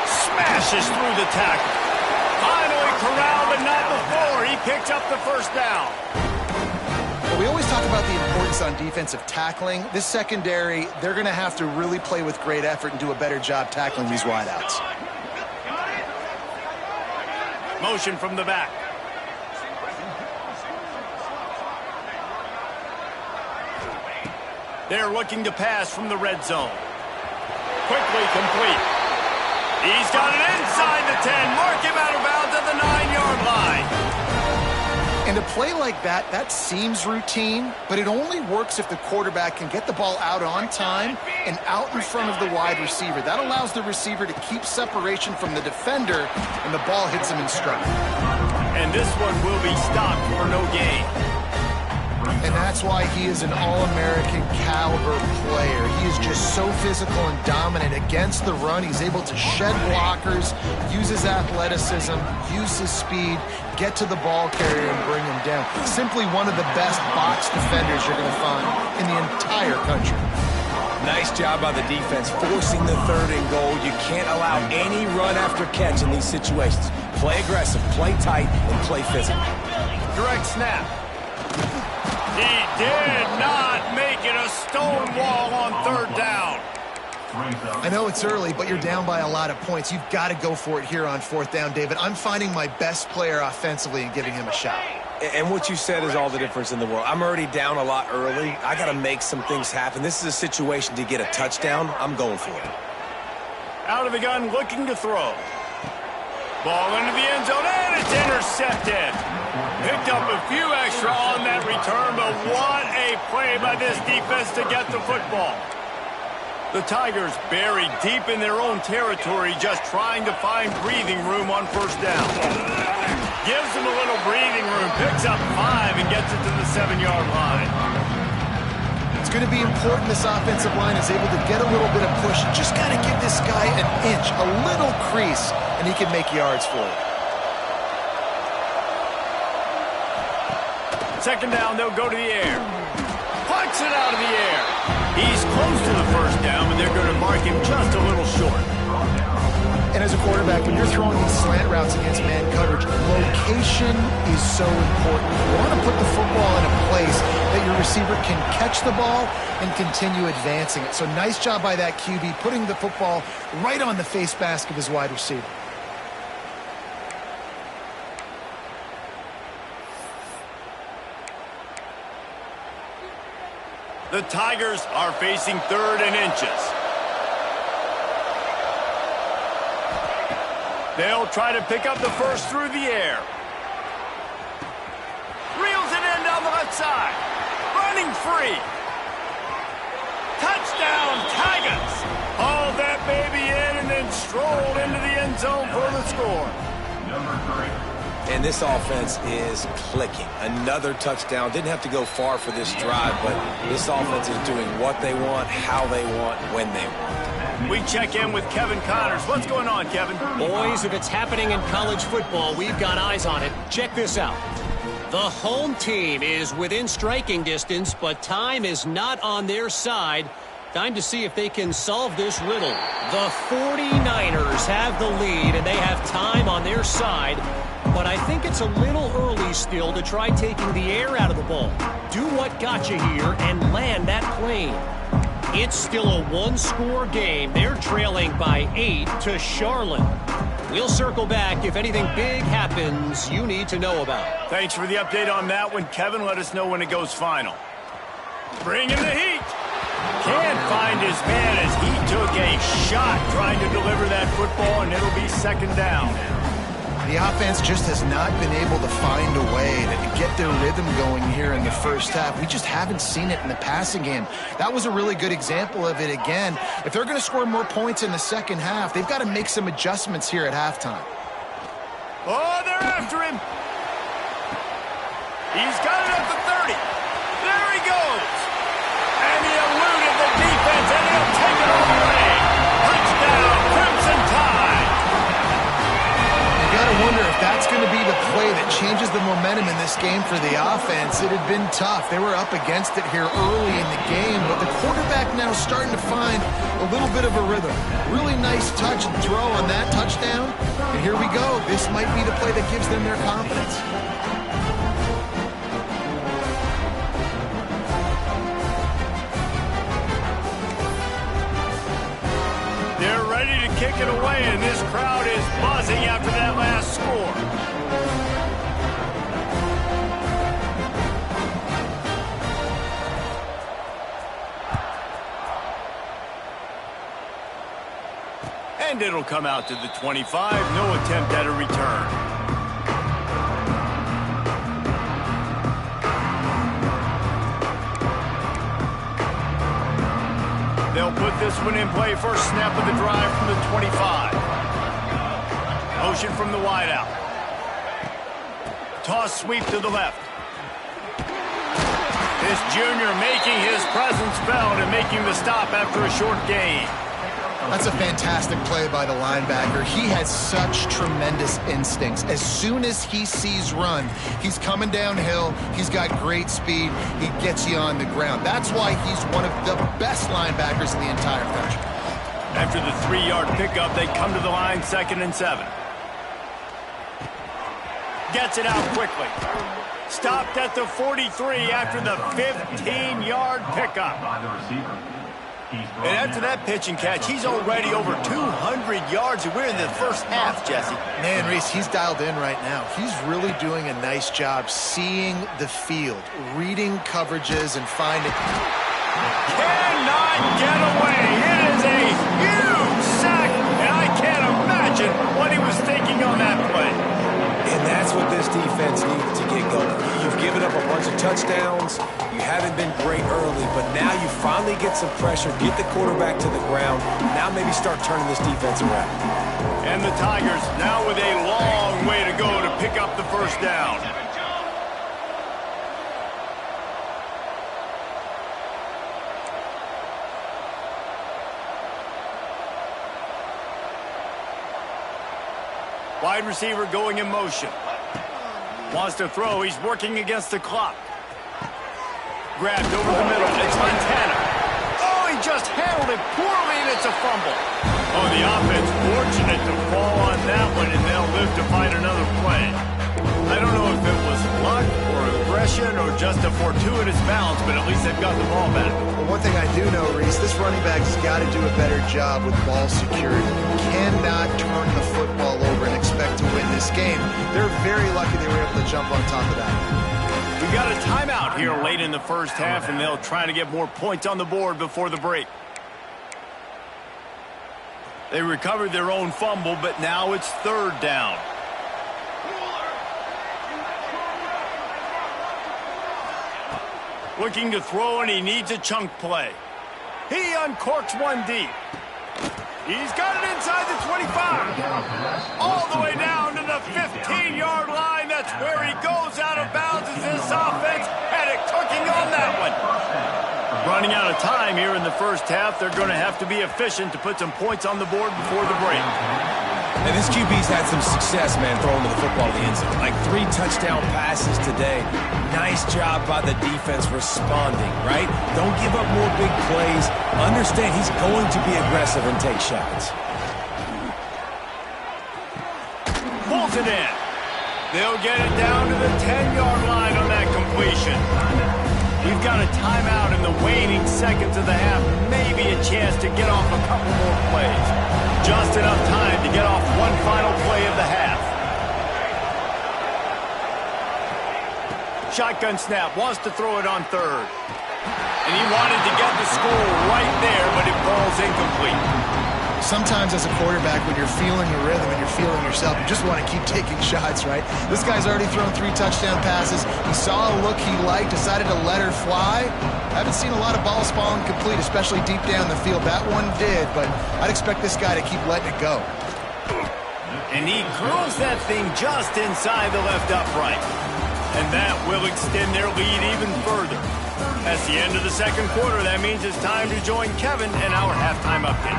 Smashes through the tackle. Finally corralled, but not before. He picks up the 1st down. Well, we always talk about the importance on defensive tackling. This secondary, they're going to have to really play with great effort and do a better job tackling these wideouts. Motion from the back. They're looking to pass from the red zone. Quickly complete. He's got it inside the 10. Mark him out of bounds at the 9-yard line. And a play like that, that seems routine, but it only works if the quarterback can get the ball out on time and out in front of the wide receiver. That allows the receiver to keep separation from the defender, and the ball hits him in stride. And this one will be stopped for no gain. And that's why he is an All-American caliber player. He is just so physical and dominant against the run. He's able to shed blockers, use his athleticism, use his speed, get to the ball carrier and bring him down. Simply one of the best box defenders you're going to find in the entire country. Nice job by the defense, forcing the 3rd and goal. You can't allow any run after catch in these situations. Play aggressive, play tight, and play physical. Direct snap. He did not make it a stone wall on 3rd down. I know it's early, but you're down by a lot of points. You've got to go for it here on 4th down, David. I'm finding my best player offensively and giving him a shot. And what you said is all the difference in the world. I'm already down a lot early. I got to make some things happen. This is a situation to get a touchdown. I'm going for it. Out of the gun, looking to throw. Ball into the end zone, and it's intercepted. Picked up a few extra on that return, but what a play by this defense to get the football. The Tigers buried deep in their own territory, just trying to find breathing room on 1st down. Gives them a little breathing room, picks up 5 and gets it to the 7-yard line. It's going to be important this offensive line is able to get a little bit of push. Just got to give this guy an inch, a little crease, and he can make yards for it. 2nd down, they'll go to the air. Puts it out of the air. He's close to the 1st down, but they're going to mark him just a little short. And as a quarterback, when you're throwing these slant routes against man coverage, location is so important. You want to put the football in a place that your receiver can catch the ball and continue advancing it. So nice job by that QB, putting the football right on the face mask of his wide receiver. The Tigers are facing 3rd and inches. They'll try to pick up the 1st through the air. Reels it in down the left side. Running free. Touchdown, Tigers. Hauled that baby in and then strolled into the end zone for the score. Number 3. And this offense is clicking. Another touchdown. Didn't have to go far for this drive, but this offense is doing what they want, how they want, when they want. We check in with Kevin Connors. What's going on, Kevin? Boys, if it's happening in college football, we've got eyes on it. Check this out. The home team is within striking distance, but time is not on their side. Time to see if they can solve this riddle. The 49ers have the lead, and they have time on their side. But I think it's a little early still to try taking the air out of the ball. Do what got you here and land that plane. It's still a one-score game. They're trailing by 8 to Charlotte. We'll circle back if anything big happens you need to know about. Thanks for the update on that one, Kevin. Let us know when it goes final. Bring in the heat. Can't find his man as he took a shot trying to deliver that football, and it'll be 2nd down. The offense just has not been able to find a way to get their rhythm going here in the 1st half. We just haven't seen it in the passing game. That was a really good example of it again. If they're going to score more points in the 2nd half, they've got to make some adjustments here at halftime. Oh, they're after him. He's got it at the 30. There he goes. And he eluded the defense, and he'll take it all the way. Touchdown, Crimson Tide. You got to wonder if that's going to be the play that changes the momentum in this game for the offense. It had been tough. They were up against it here early in the game, but the quarterback now starting to find a little bit of a rhythm. Really nice touch and throw on that touchdown. And here we go. This might be the play that gives them their confidence. They're ready to kick it away, and this crowd is buzzing after that last score. And it'll come out to the 25. No attempt at a return. They'll put this one in play. First snap of the drive from the 25. Motion from the wideout. Toss sweep to the left. This junior making his presence felt and making the stop after a short gain. That's a fantastic play by the linebacker. He has such tremendous instincts. As soon as he sees run, he's coming downhill. He's got great speed. He gets you on the ground. That's why he's one of the best linebackers in the entire country. After the 3-yard pickup, they come to the line, 2nd and 7. Gets it out quickly. Stopped at the 43 after the 15-yard pickup. And after that pitch and catch, he's already over 200 yards, and we're in the first half, Jesse. Man, Reese, he's dialed in right now. He's really doing a nice job seeing the field, reading coverages, and finding... Cannot get away. It is a huge sack, and I can't imagine what he was thinking on that play. And that's what this defense needed to get going. You've given up a bunch of touchdowns. You haven't been great early, but now you finally get some pressure, get the quarterback to the ground. Now maybe start turning this defense around. And the Tigers now with a long way to go to pick up the first down. Wide receiver going in motion. Wants to throw. He's working against the clock. Grabbed over the middle. It's Montana. Oh, he just handled it poorly, and it's a fumble. Oh, the offense fortunate to fall on that one, and they'll live to fight another play. I don't know if it was luck or aggression or just a fortuitous bounce, but at least they've got the ball back. Well, one thing I do know, Reese, this running back's got to do a better job with ball security. You cannot turn the football over and expect to win this game. They're very lucky they were able to jump on top of that. We've got a timeout here late in the first half, and they'll try to get more points on the board before the break. They recovered their own fumble, but now it's 3rd down. Looking to throw, and he needs a chunk play. He uncorks one deep. He's got it inside the 25. All the way down to the 15-yard line. That's where he goes out of bounds as this offense had it cooking on that one. Running out of time here in the first half. They're going to have to be efficient to put some points on the board before the break. And this QB's had some success, man, throwing to the football to the end zone. Like 3 touchdown passes today. Nice job by the defense responding, right? Don't give up more big plays. Understand he's going to be aggressive and take shots. Pulls it in. They'll get it down to the 10-yard line on that completion. We've got a timeout in the waning seconds of the half. Maybe a chance to get off a couple more plays. Just enough time to get off one final play of the half. Shotgun snap, wants to throw it on 3rd. And he wanted to get the score right there, but it falls incomplete. Sometimes as a quarterback, when you're feeling the rhythm and you're feeling yourself, you just want to keep taking shots, right? This guy's already thrown 3 touchdown passes. He saw a look he liked, decided to let her fly. Haven't seen a lot of balls fall incomplete, especially deep down the field. That one did, but I'd expect this guy to keep letting it go. And he curls that thing just inside the left upright. And that will extend their lead even further. That's the end of the second quarter. That means it's time to join Kevin and our halftime update.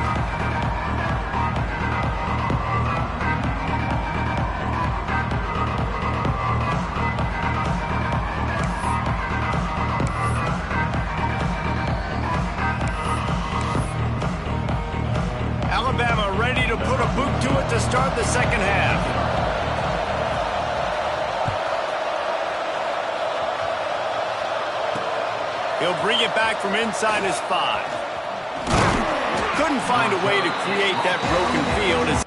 Alabama ready to put a boot to it to start the second half. He'll bring it back from inside his 5. Couldn't find a way to create that broken field as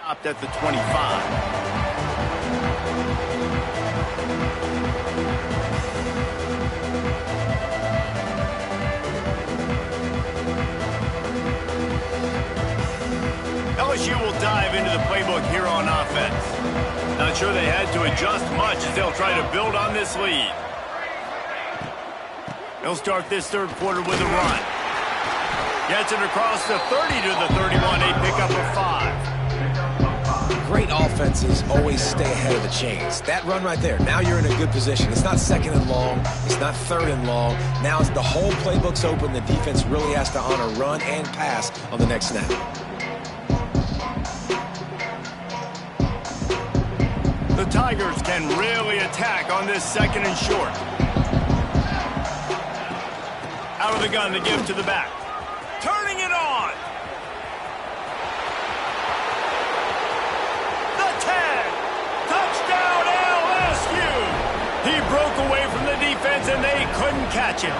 stopped at the 25. LSU will dive into the playbook here on offense. Not sure they had to adjust much as they'll try to build on this lead. They'll start this third quarter with a run. Gets it across the 30 to the 31. A pickup of 5. Great offenses always stay ahead of the chains. That run right there, now you're in a good position. It's not second and long. It's not third and long. Now the whole playbook's open. The defense really has to honor run and pass on the next snap. The Tigers can really attack on this second and short. Out of the gun to give to the back. Turning it on. The 10. Touchdown LSU. He broke away from the defense and they couldn't catch him.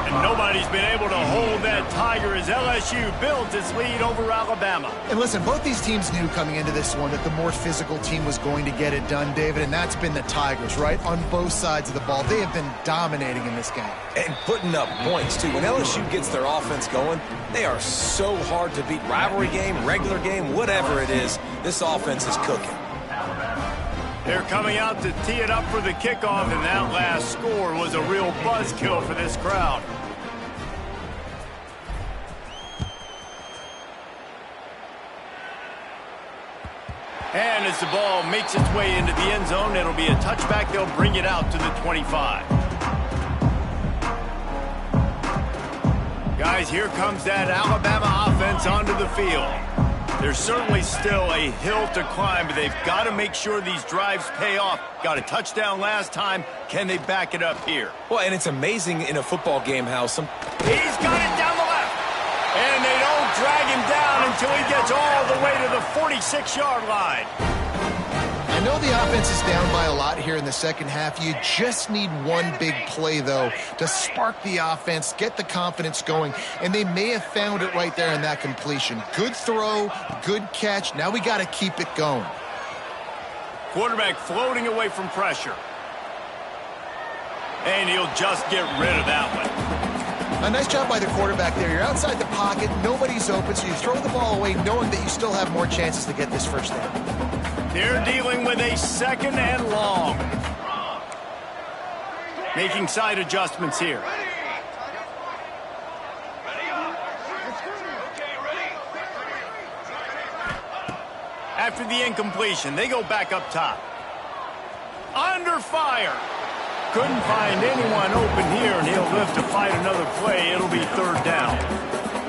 And nobody's been able to hold that Tiger as LSU built its lead over Alabama. And listen, both these teams knew coming into this one that the more physical team was going to get it done, David, and that's been the Tigers, right? On both sides of the ball. They have been dominating in this game. And putting up points, too. When LSU gets their offense going, they are so hard to beat. Rivalry game, regular game, whatever it is, this offense is cooking. They're coming out to tee it up for the kickoff, and that last score was a real buzzkill for this crowd. And as the ball makes its way into the end zone, it'll be a touchback. They'll bring it out to the 25. Guys, here comes that Alabama offense onto the field. There's certainly still a hill to climb, but they've got to make sure these drives pay off. Got a touchdown last time. Can they back it up here? Well, and it's amazing in a football game how some... He's got it down the left. And they don't drag him down until he gets all the way to the 46-yard line. I know the offense is down by a lot here in the second half. You just need one big play, though, to spark the offense, get the confidence going, and they may have found it right there in that completion. Good throw, good catch. Now we got to keep it going. Quarterback floating away from pressure. And he'll just get rid of that one. A nice job by the quarterback there. You're outside the pocket, nobody's open, so you throw the ball away knowing that you still have more chances to get this first down. They're dealing with a second and long. Making side adjustments here. After the incompletion, they go back up top. Under fire. Couldn't find anyone open here, and he'll live to fight another play. It'll be third down.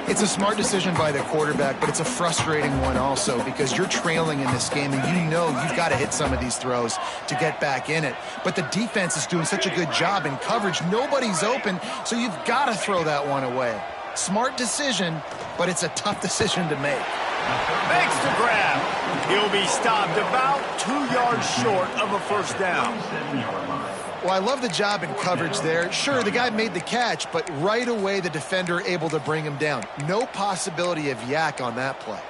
It's a smart decision by the quarterback, but it's a frustrating one also because you're trailing in this game and you know you've got to hit some of these throws to get back in it. But the defense is doing such a good job in coverage. Nobody's open, so you've got to throw that one away. Smart decision, but it's a tough decision to make. Makes the grab. He'll be stopped about 2 yards short of a first down. Well, I love the job in coverage there. Sure, the guy made the catch, but right away the defender able to bring him down. No possibility of yak on that play.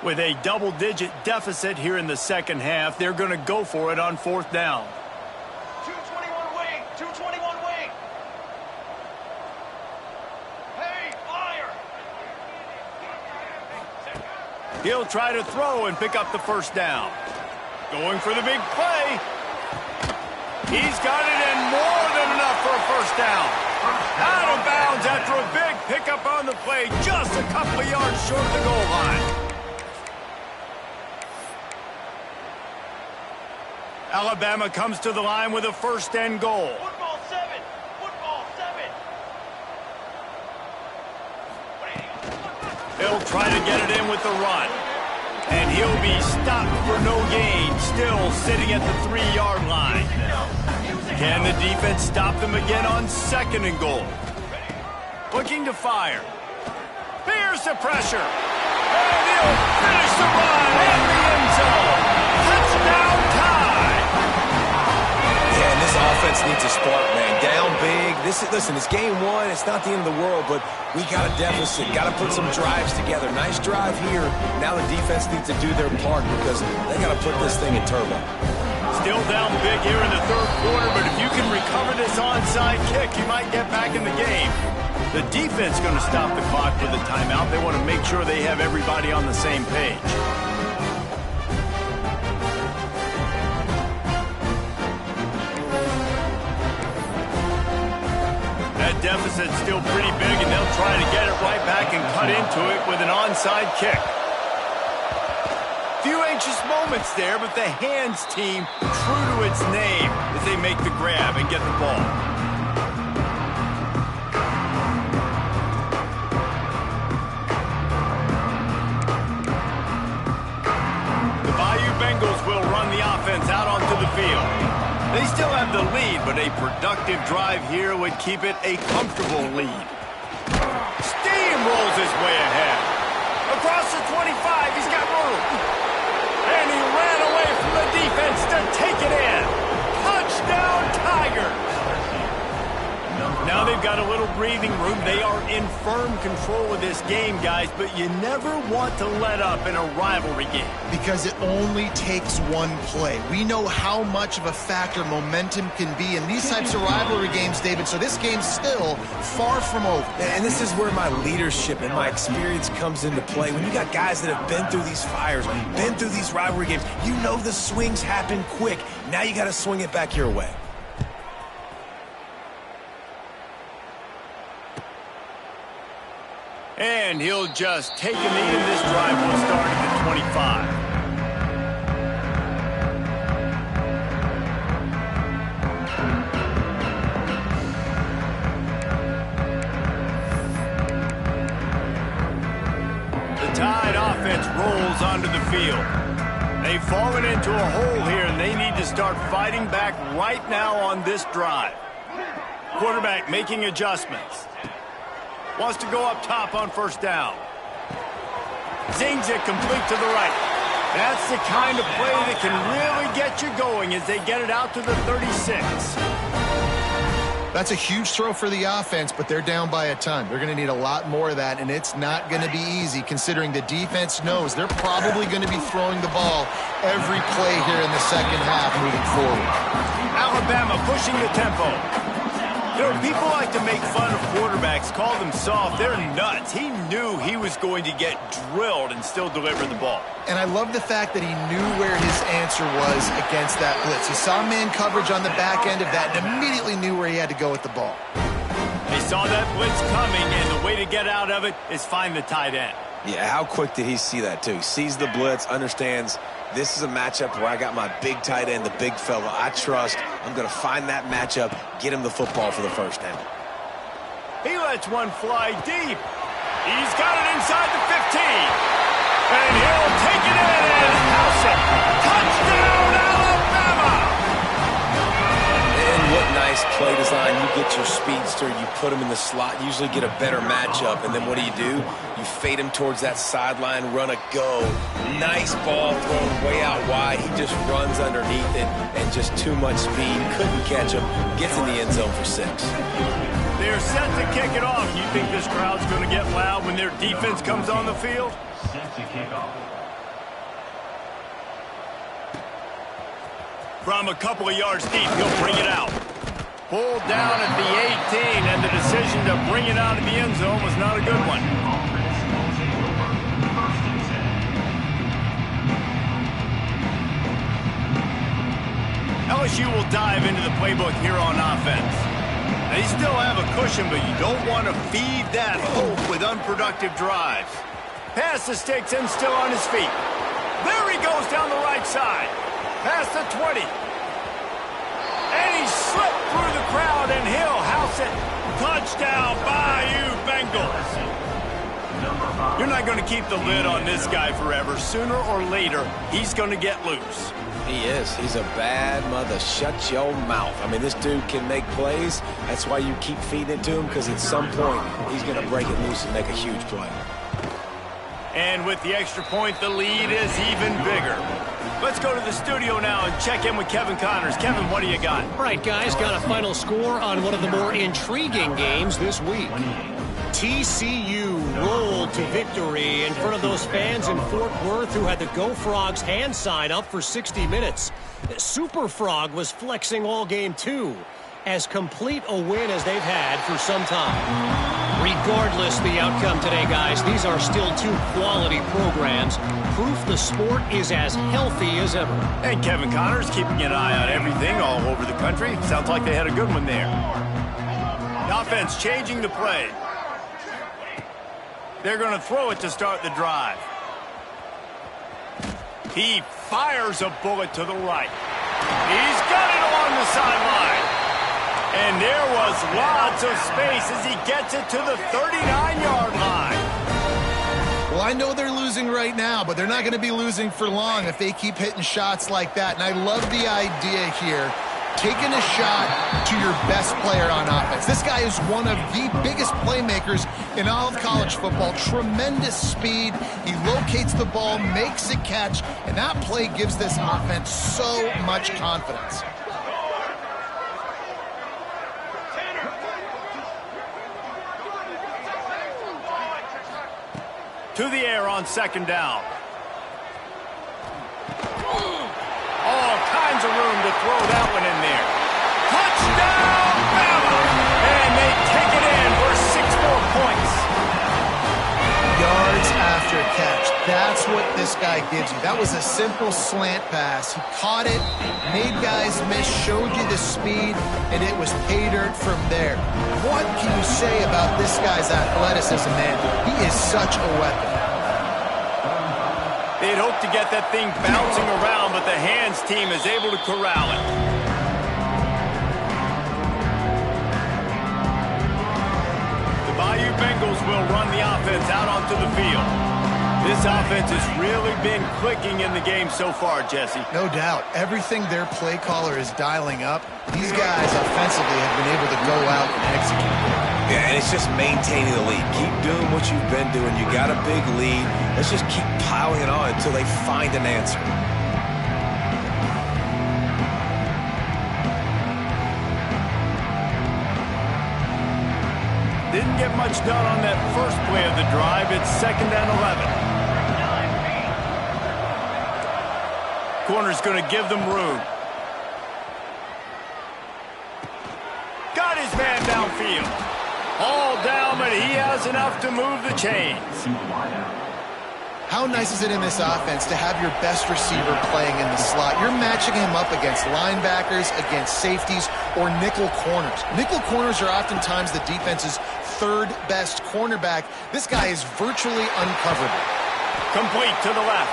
With a double-digit deficit here in the second half, they're going to go for it on fourth down. 221 wing, 221 wing. Hey, fire! He'll try to throw and pick up the first down. Going for the big play. He's got it in more than enough for a first down. Out of bounds after a big pickup on the play, just a couple of yards short of the goal line. Alabama comes to the line with a first and goal. Football 7, football 7. They'll try to get it in with the run. And he'll be stopped for no gain, still sitting at the 3-yard line. Can the defense stop them again on second and goal? Looking to fire. Here's the pressure. And he'll finish the run in the end zone. Touchdown tie. Yeah, and this offense defense needs a spark, man. Down big. Listen, it's game one. It's not the end of the world, but we got a deficit. Got to put some drives together. Nice drive here. Now the defense needs to do their part because they got to put this thing in turbo. Still down big here in the third quarter, but if you can recover this onside kick, you might get back in the game. The defense going to stop the clock with a timeout. They want to make sure they have everybody on the same page. That deficit's still pretty big, and they'll try to get it right back and cut into it with an onside kick. Few anxious moments there, but the hands team true to its name as they make the grab and get the ball. The Bayou Bengals will run the offense out onto the field. They still have the lead, but a productive drive here would keep it a comfortable lead. Steamrolls his way ahead. Across the 25, he's got room. And he ran away from the defense to take it in. Touchdown, Tigers. Now they've got a little breathing room. They are in firm control of this game, guys, but you never want to let up in a rivalry game. Because it only takes one play. We know how much of a factor momentum can be in these types of rivalry games, David, so this game's still far from over. And this is where my leadership and my experience comes into play. When you got guys that have been through these fires, been through these rivalry games, you know the swings happen quick. Now you got to swing it back your way. And he'll just take a knee, and this drive will start at the 25. The Tide offense rolls onto the field. They've fallen into a hole here, and they need to start fighting back right now on this drive. Quarterback making adjustments. Wants to go up top on first down. Zings it complete to the right. That's the kind of play that can really get you going as they get it out to the 36. That's a huge throw for the offense, but they're down by a ton. They're going to need a lot more of that, and it's not going to be easy considering the defense knows they're probably going to be throwing the ball every play here in the second half moving forward. Alabama pushing the tempo. You know, people like to make fun of quarterbacks, call them soft. They're nuts. He knew he was going to get drilled and still deliver the ball. And I love the fact that he knew where his answer was against that blitz. He saw man coverage on the back end of that and immediately knew where he had to go with the ball. They saw that blitz coming, and the way to get out of it is find the tight end. Yeah, how quick did he see that, too? He sees the blitz, understands this is a matchup where I got my big tight end, the big fella I trust. I'm going to find that matchup, get him the football for the first down. He lets one fly deep. He's got it inside the 15. And he'll take it in and house it. Touchdown, Alabama! And what nice play design. You get your speedster, you put him in the slot, usually get a better matchup, and then what do? You fade him towards that sideline, run a go. Nice ball thrown way out wide. He just runs underneath it, and just too much speed. Couldn't catch him. Gets in the end zone for 6. They're set to kick it off. You think this crowd's going to get loud when their defense comes on the field? Set to kick off. From a couple of yards deep, he'll bring it out. Pulled down at the 18, and the decision to bring it out of the end zone was not a good one. LSU will dive into the playbook here on offense. They still have a cushion, but you don't want to feed that hope with unproductive drives. Pass the sticks and still on his feet. There he goes down the right side. Past the 20. And he slipped through the crowd, and he'll house it. Touchdown, Bayou Bengals. You're not going to keep the lid on this guy forever. Sooner or later, he's going to get loose. He is. He's a bad mother. Shut your mouth. I mean, this dude can make plays. That's why you keep feeding it to him, because at some point, he's going to break it loose and make a huge play. And with the extra point, the lead is even bigger. Let's go to the studio now and check in with Kevin Connors. Kevin, what do you got? All right, guys, got a final score on one of the more intriguing games this week. TCU rolled to victory in front of those fans in Fort Worth who had the Go Frogs hand sign up for 60 minutes. Super Frog was flexing all game too. As complete a win as they've had for some time. Regardless the outcome today, guys, these are still two quality programs. Proof the sport is as healthy as ever. And Kevin Connors keeping an eye on everything all over the country. Sounds like they had a good one there. The offense changing the play. They're going to throw it to start the drive. He fires a bullet to the right. He's got it along the sideline. And there was lots of space as he gets it to the 39-yard line. Well, I know they're losing right now, but they're not going to be losing for long if they keep hitting shots like that. And I love the idea here, taking a shot to your best player on offense. This guy is one of the biggest playmakers in all of college football. Tremendous speed. He locates the ball, makes a catch, and that play gives this offense so much confidence. To the air on second down. All kinds of room to throw that one in there. Touchdown, Bama! And they take it in for 6 more points. Yards after catch. That's what this guy gives you. That was a simple slant pass. He caught it, made guys miss, showed you the speed, and it was pay dirt from there. What can you say about this guy's athleticism, man? He is such a weapon. They'd hoped to get that thing bouncing around, but the hands team is able to corral it. The Bayou Bengals will run the offense out onto the field. This offense has really been clicking in the game so far, Jesse. No doubt. Everything their play caller is dialing up, these guys offensively have been able to go out and execute. Yeah, and it's just maintaining the lead. Keep doing what you've been doing. You got a big lead. Let's just keep piling it on until they find an answer. Didn't get much done on that first play of the drive. It's 2nd and 11. Corner's going to give them room. Got his man downfield. All down, but he has enough to move the chains. How nice is it in this offense to have your best receiver playing in the slot? You're matching him up against linebackers, against safeties, or nickel corners. Nickel corners are oftentimes the defense's third best cornerback. This guy is virtually uncoverable. Complete to the left.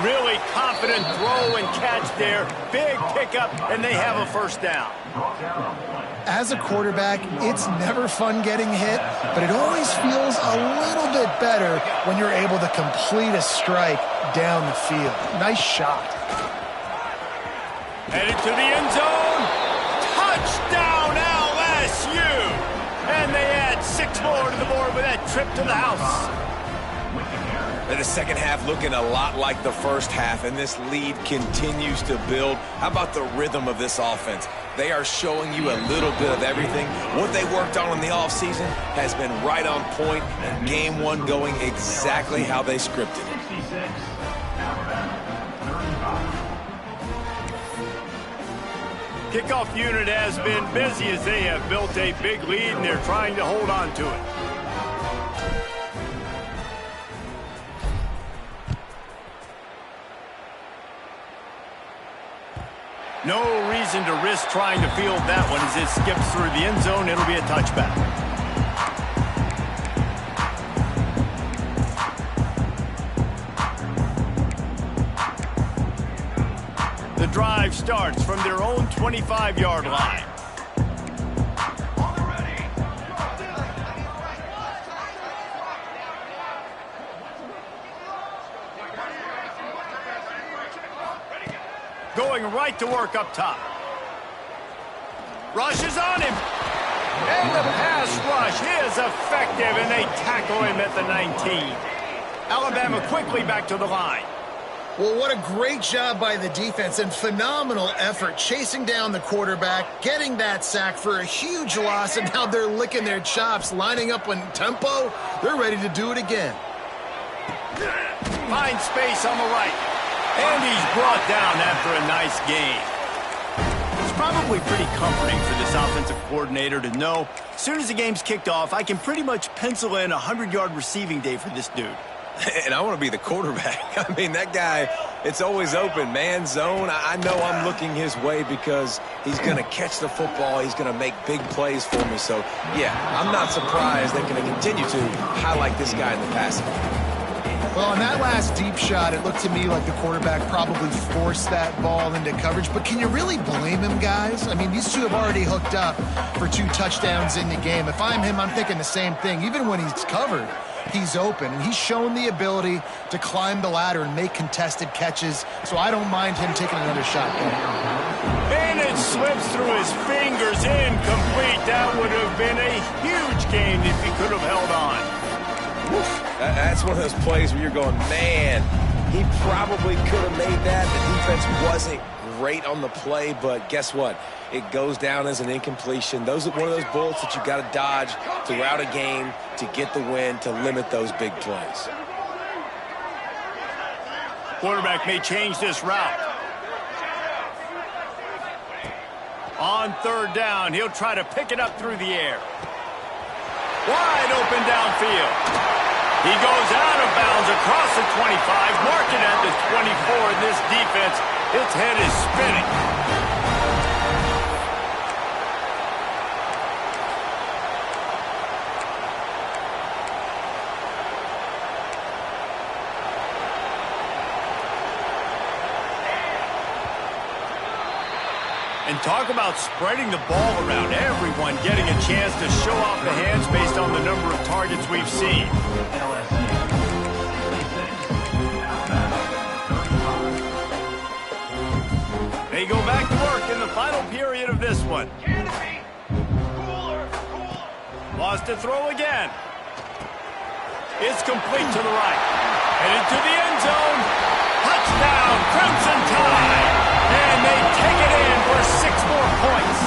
Really confident throw and catch there. Big pickup, and they have a first down. As a quarterback, it's never fun getting hit, but it always feels a little bit better when you're able to complete a strike down the field. Nice shot. Headed to the end zone. Touchdown, LSU! And they add 6 more to the board with that trip to the house. And the second half looking a lot like the first half, and this lead continues to build. How about the rhythm of this offense? They are showing you a little bit of everything. What they worked on in the offseason has been right on point, and game one going exactly how they scripted it. Kickoff unit has been busy as they have built a big lead, and they're trying to hold on to it. No reason to risk trying to field that one as it skips through the end zone. It'll be a touchback. The drive starts from their own 25-yard line. Going right to work up top. Rush is on him. And the pass rush is effective, and they tackle him at the 19. Alabama quickly back to the line. Well, what a great job by the defense and phenomenal effort chasing down the quarterback, getting that sack for a huge loss, and now they're licking their chops, lining up in tempo. They're ready to do it again. Finds space on the right. And he's brought down after a nice gain. It's probably pretty comforting for this offensive coordinator to know as soon as the game's kicked off, I can pretty much pencil in a 100-yard receiving day for this dude. And I want to be the quarterback. I mean, that guy, it's always open, man, zone. I know I'm looking his way because he's going to catch the football. He's going to make big plays for me. So, yeah, I'm not surprised they're going to continue to highlight this guy in the passing. Well, on that last deep shot, it looked to me like the quarterback probably forced that ball into coverage. But can you really blame him, guys? I mean, these two have already hooked up for 2 touchdowns in the game. If I'm him, I'm thinking the same thing. Even when he's covered, he's open. And he's shown the ability to climb the ladder and make contested catches. So I don't mind him taking another shot there. And it slips through his fingers, incomplete. That would have been a huge gain if he could have held on. That's one of those plays where you're going, man, he probably could have made that. The defense wasn't great on the play, but guess what? It goes down as an incompletion. Those are one of those bullets that you got to dodge throughout a game to get the win, to limit those big plays. Quarterback may change this route. On 3rd down, he'll try to pick it up through the air. Wide open downfield. He goes out of bounds across the 25, marking at the 24. In this defense, its head is spinning. And talk about spreading the ball around. Everyone getting a chance to show off the hands based on the number of targets we've seen. They go back to work in the final period of this one. Lost to throw again. It's complete to the right. Headed to the end zone. Touchdown, Crimson Tide. And they take it in for 6 more points.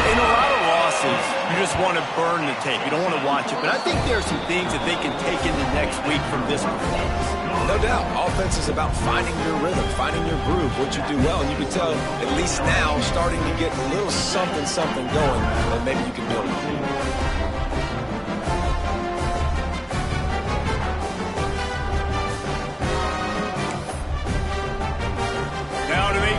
In a lot of losses, you just want to burn the tape. You don't want to watch it. But I think there are some things that they can take into next week from this performance. No doubt. Offense is about finding your rhythm, finding your groove, what you do well. And you can tell, at least now, starting to get a little something going that maybe you can build on.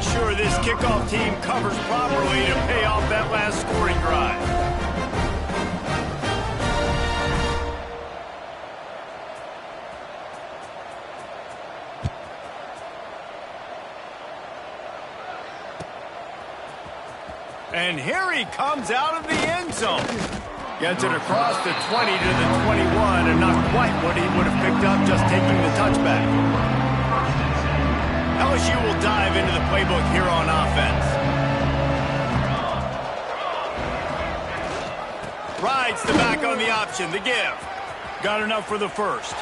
Sure this kickoff team covers properly to pay off that last scoring drive. And here he comes out of the end zone. Gets it across the 20 to the 21, and not quite what he would have picked up just taking the touchback. LSU will dive into the playbook here on offense. Rides the back on the option, the give. Got enough for the first.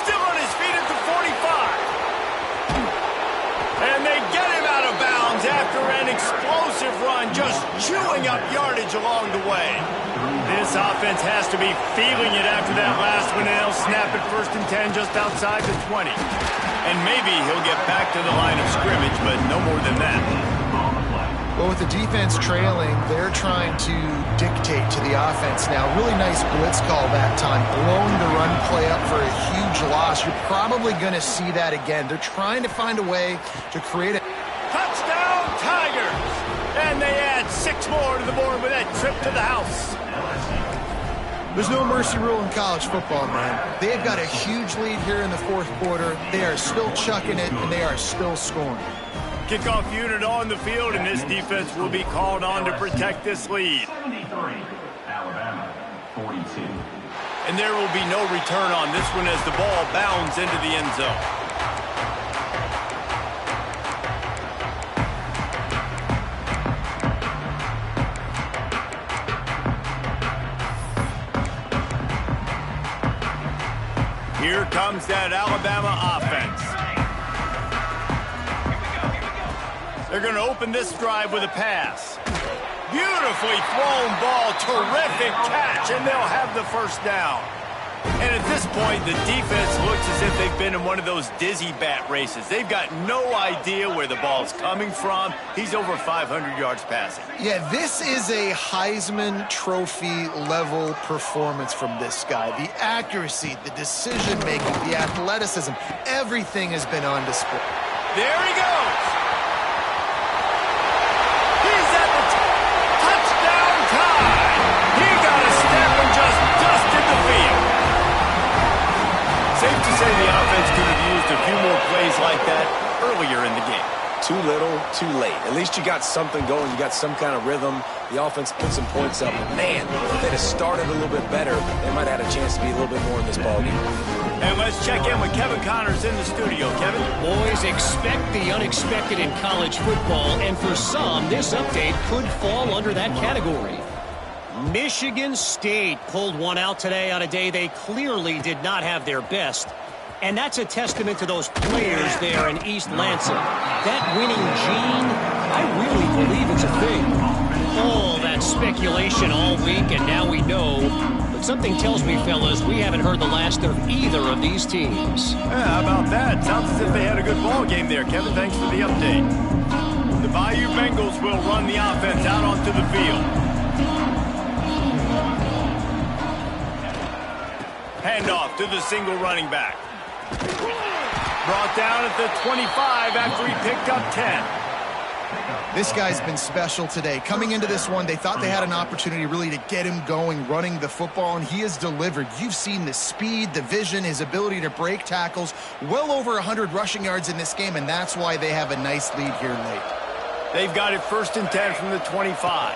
Still on his feet at the 45. And they get him out of bounds after an explosive run, just chewing up yardage along the way. This offense has to be feeling it after that last one, and they'll snap it 1st and 10 just outside the 20. And maybe he'll get back to the line of scrimmage, but no more than that. Well, with the defense trailing, they're trying to dictate to the offense now. Really nice blitz call that time, blowing the run play up for a huge loss. You're probably going to see that again. They're trying to find a way to create a... Touchdown, Tigers! And they add 6 more to the board with that trip to the house. There's no mercy rule in college football, man. They've got a huge lead here in the 4th quarter. They are still chucking it, and they are still scoring. Kickoff unit on the field, and this defense will be called on to protect this lead. 73, Alabama, 42. And there will be no return on this one as the ball bounds into the end zone. Here comes that Alabama offense. They're going to open this drive with a pass. Beautifully thrown ball, terrific catch, and they'll have the first down. And at this point, the defense looks as if they've been in one of those dizzy bat races. They've got no idea where the ball's coming from. He's over 500 yards passing. Yeah, this is a Heisman Trophy level performance from this guy. The accuracy, the decision-making, the athleticism, everything has been on display. There he goes. He's at the touchdown time. He got a step and just dusted the field. Safe to say the offense could have used a few more plays like that earlier in the game. Too little, too late. At least you got something going. You got some kind of rhythm. The offense put some points up. But man, if they'd have started a little bit better, they might have had a chance to be a little bit more in this ballgame. And let's check in with Kevin Connors in the studio. Kevin? Boys, expect the unexpected in college football, and for some, this update could fall under that category. Michigan State pulled one out today on a day they clearly did not have their best. And that's a testament to those players there in East Lansing. That winning gene, I really believe it's a thing. All that speculation all week, and now we know. But something tells me, fellas, we haven't heard the last of either of these teams. Yeah, how about that? Sounds as if they had a good ball game there, Kevin. Thanks for the update. The Bayou Bengals will run the offense out onto the field. Handoff to the single running back. Brought down at the 25 after he picked up 10. This guy's been special today. Coming into this one, they thought they had an opportunity really to get him going, running the football, and he has delivered. You've seen the speed, the vision, his ability to break tackles. Well over 100 rushing yards in this game, and that's why they have a nice lead here late. They've got it 1st and 10 from the 25.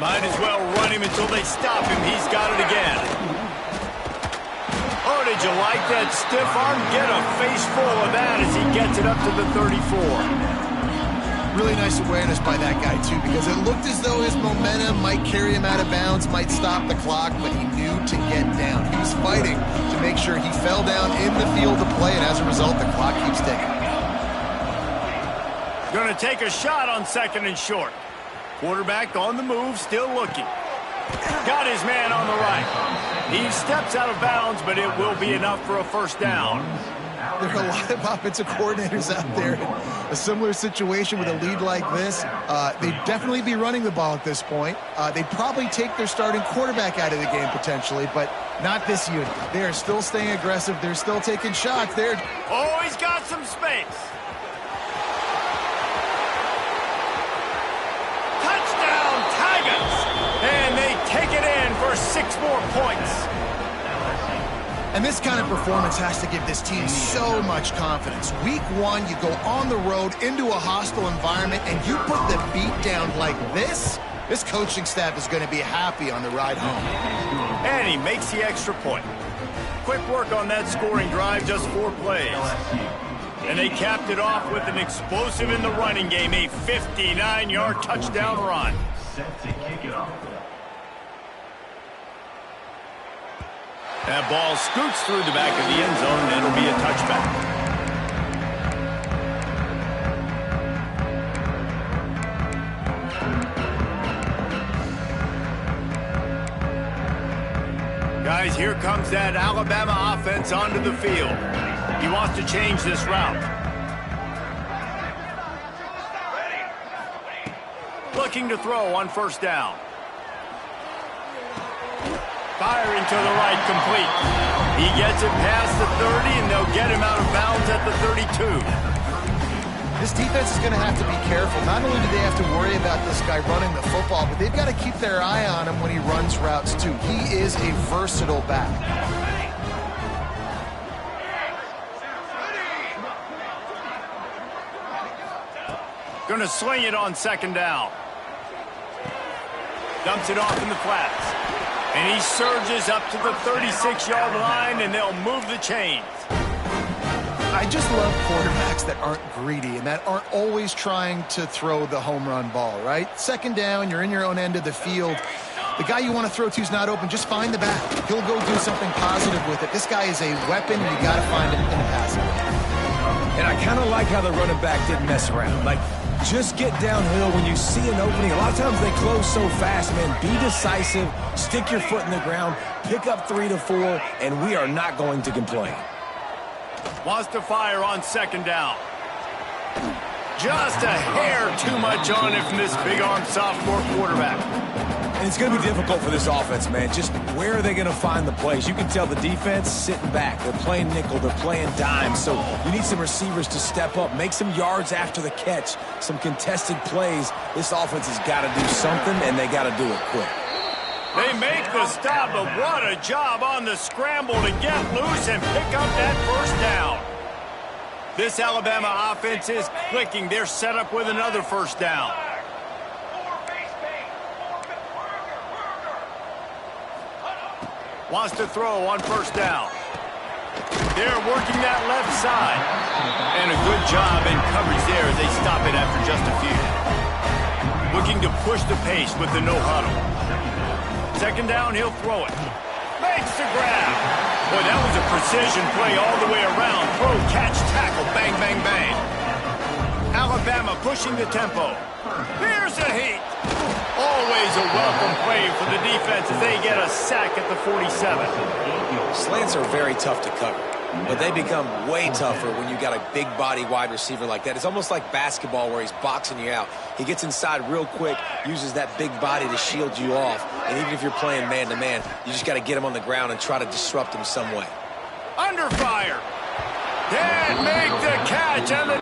Might as well run him until they stop him. He's got it again. Oh, did you like that stiff arm? Get a face full of that as he gets it up to the 34. Really nice awareness by that guy, too, because it looked as though his momentum might carry him out of bounds, might stop the clock, but he knew to get down. He was fighting to make sure he fell down in the field to play, and as a result, the clock keeps ticking. Going to take a shot on 2nd and short. Quarterback on the move, still looking. Got his man on the right. He steps out of bounds, but it will be enough for a first down. There are a lot of offensive coordinators out there in a similar situation with a lead like this. They'd definitely be running the ball at this point. They'd probably take their starting quarterback out of the game potentially, but not this unit. They are still staying aggressive. They're still taking shots. Oh, he's got some space. Touchdown, Tigers! And they take it in for 6 more points. And this kind of performance has to give this team so much confidence. Week 1, you go on the road into a hostile environment, and you put the beat down like this, this coaching staff is going to be happy on the ride home. And he makes the extra point. Quick work on that scoring drive, just 4 plays. And they capped it off with an explosive in the running game, a 59-yard touchdown run. Set to kick it off. That ball scoots through the back of the end zone, and it'll be a touchback. Guys, here comes that Alabama offense onto the field. He wants to change this route. Looking to throw on 1st down. Firing to the right, complete. He gets it past the 30, and they'll get him out of bounds at the 32. This defense is going to have to be careful. Not only do they have to worry about this guy running the football, but they've got to keep their eye on him when he runs routes, too. He is a versatile back. Going to sling it on 2nd down. Dumps it off in the flats. And he surges up to the 36-yard line, and they'll move the chains. I just love quarterbacks that aren't greedy and that aren't always trying to throw the home run ball, right? 2nd down, you're in your own end of the field. The guy you want to throw to is not open. Just find the back. He'll go do something positive with it. This guy is a weapon. You got to find it in the passing game. And I kind of like how the running back didn't mess around. Like, Just get downhill when you see an opening. A lot of times they close so fast, man. Be decisive, stick your foot in the ground, pick up 3 to 4, and we are not going to complain. Wants to fire on second down. Just a hair too much on it from this big-arm sophomore quarterback. And it's going to be difficult for this offense, man. Just where are they going to find the plays? You can tell the defense sitting back. They're playing nickel. They're playing dime. So you need some receivers to step up, make some yards after the catch, some contested plays. This offense has got to do something, and they got to do it quick. They make the stop, but what a job on the scramble to get loose and pick up that first down. This Alabama offense is clicking. They're set up with another first down. Wants to throw on first down. They're working that left side. And a good job in coverage there as they stop it after just a few. Looking to push the pace with the no huddle. Second down, he'll throw it. Makes the grab. Boy, that was a precision play all the way around. Throw, catch, tackle, bang, bang, bang. Alabama pushing the tempo. Here's a heat. Always a welcome play for the defense as they get a sack at the 47. Slants are very tough to cover, but they become way tougher when you got a big body wide receiver like that. It's almost like basketball where he's boxing you out. He gets inside real quick, uses that big body to shield you off, and even if you're playing man-to-man, you just got to get him on the ground and try to disrupt him some way. Under fire. Can't make the catch, and the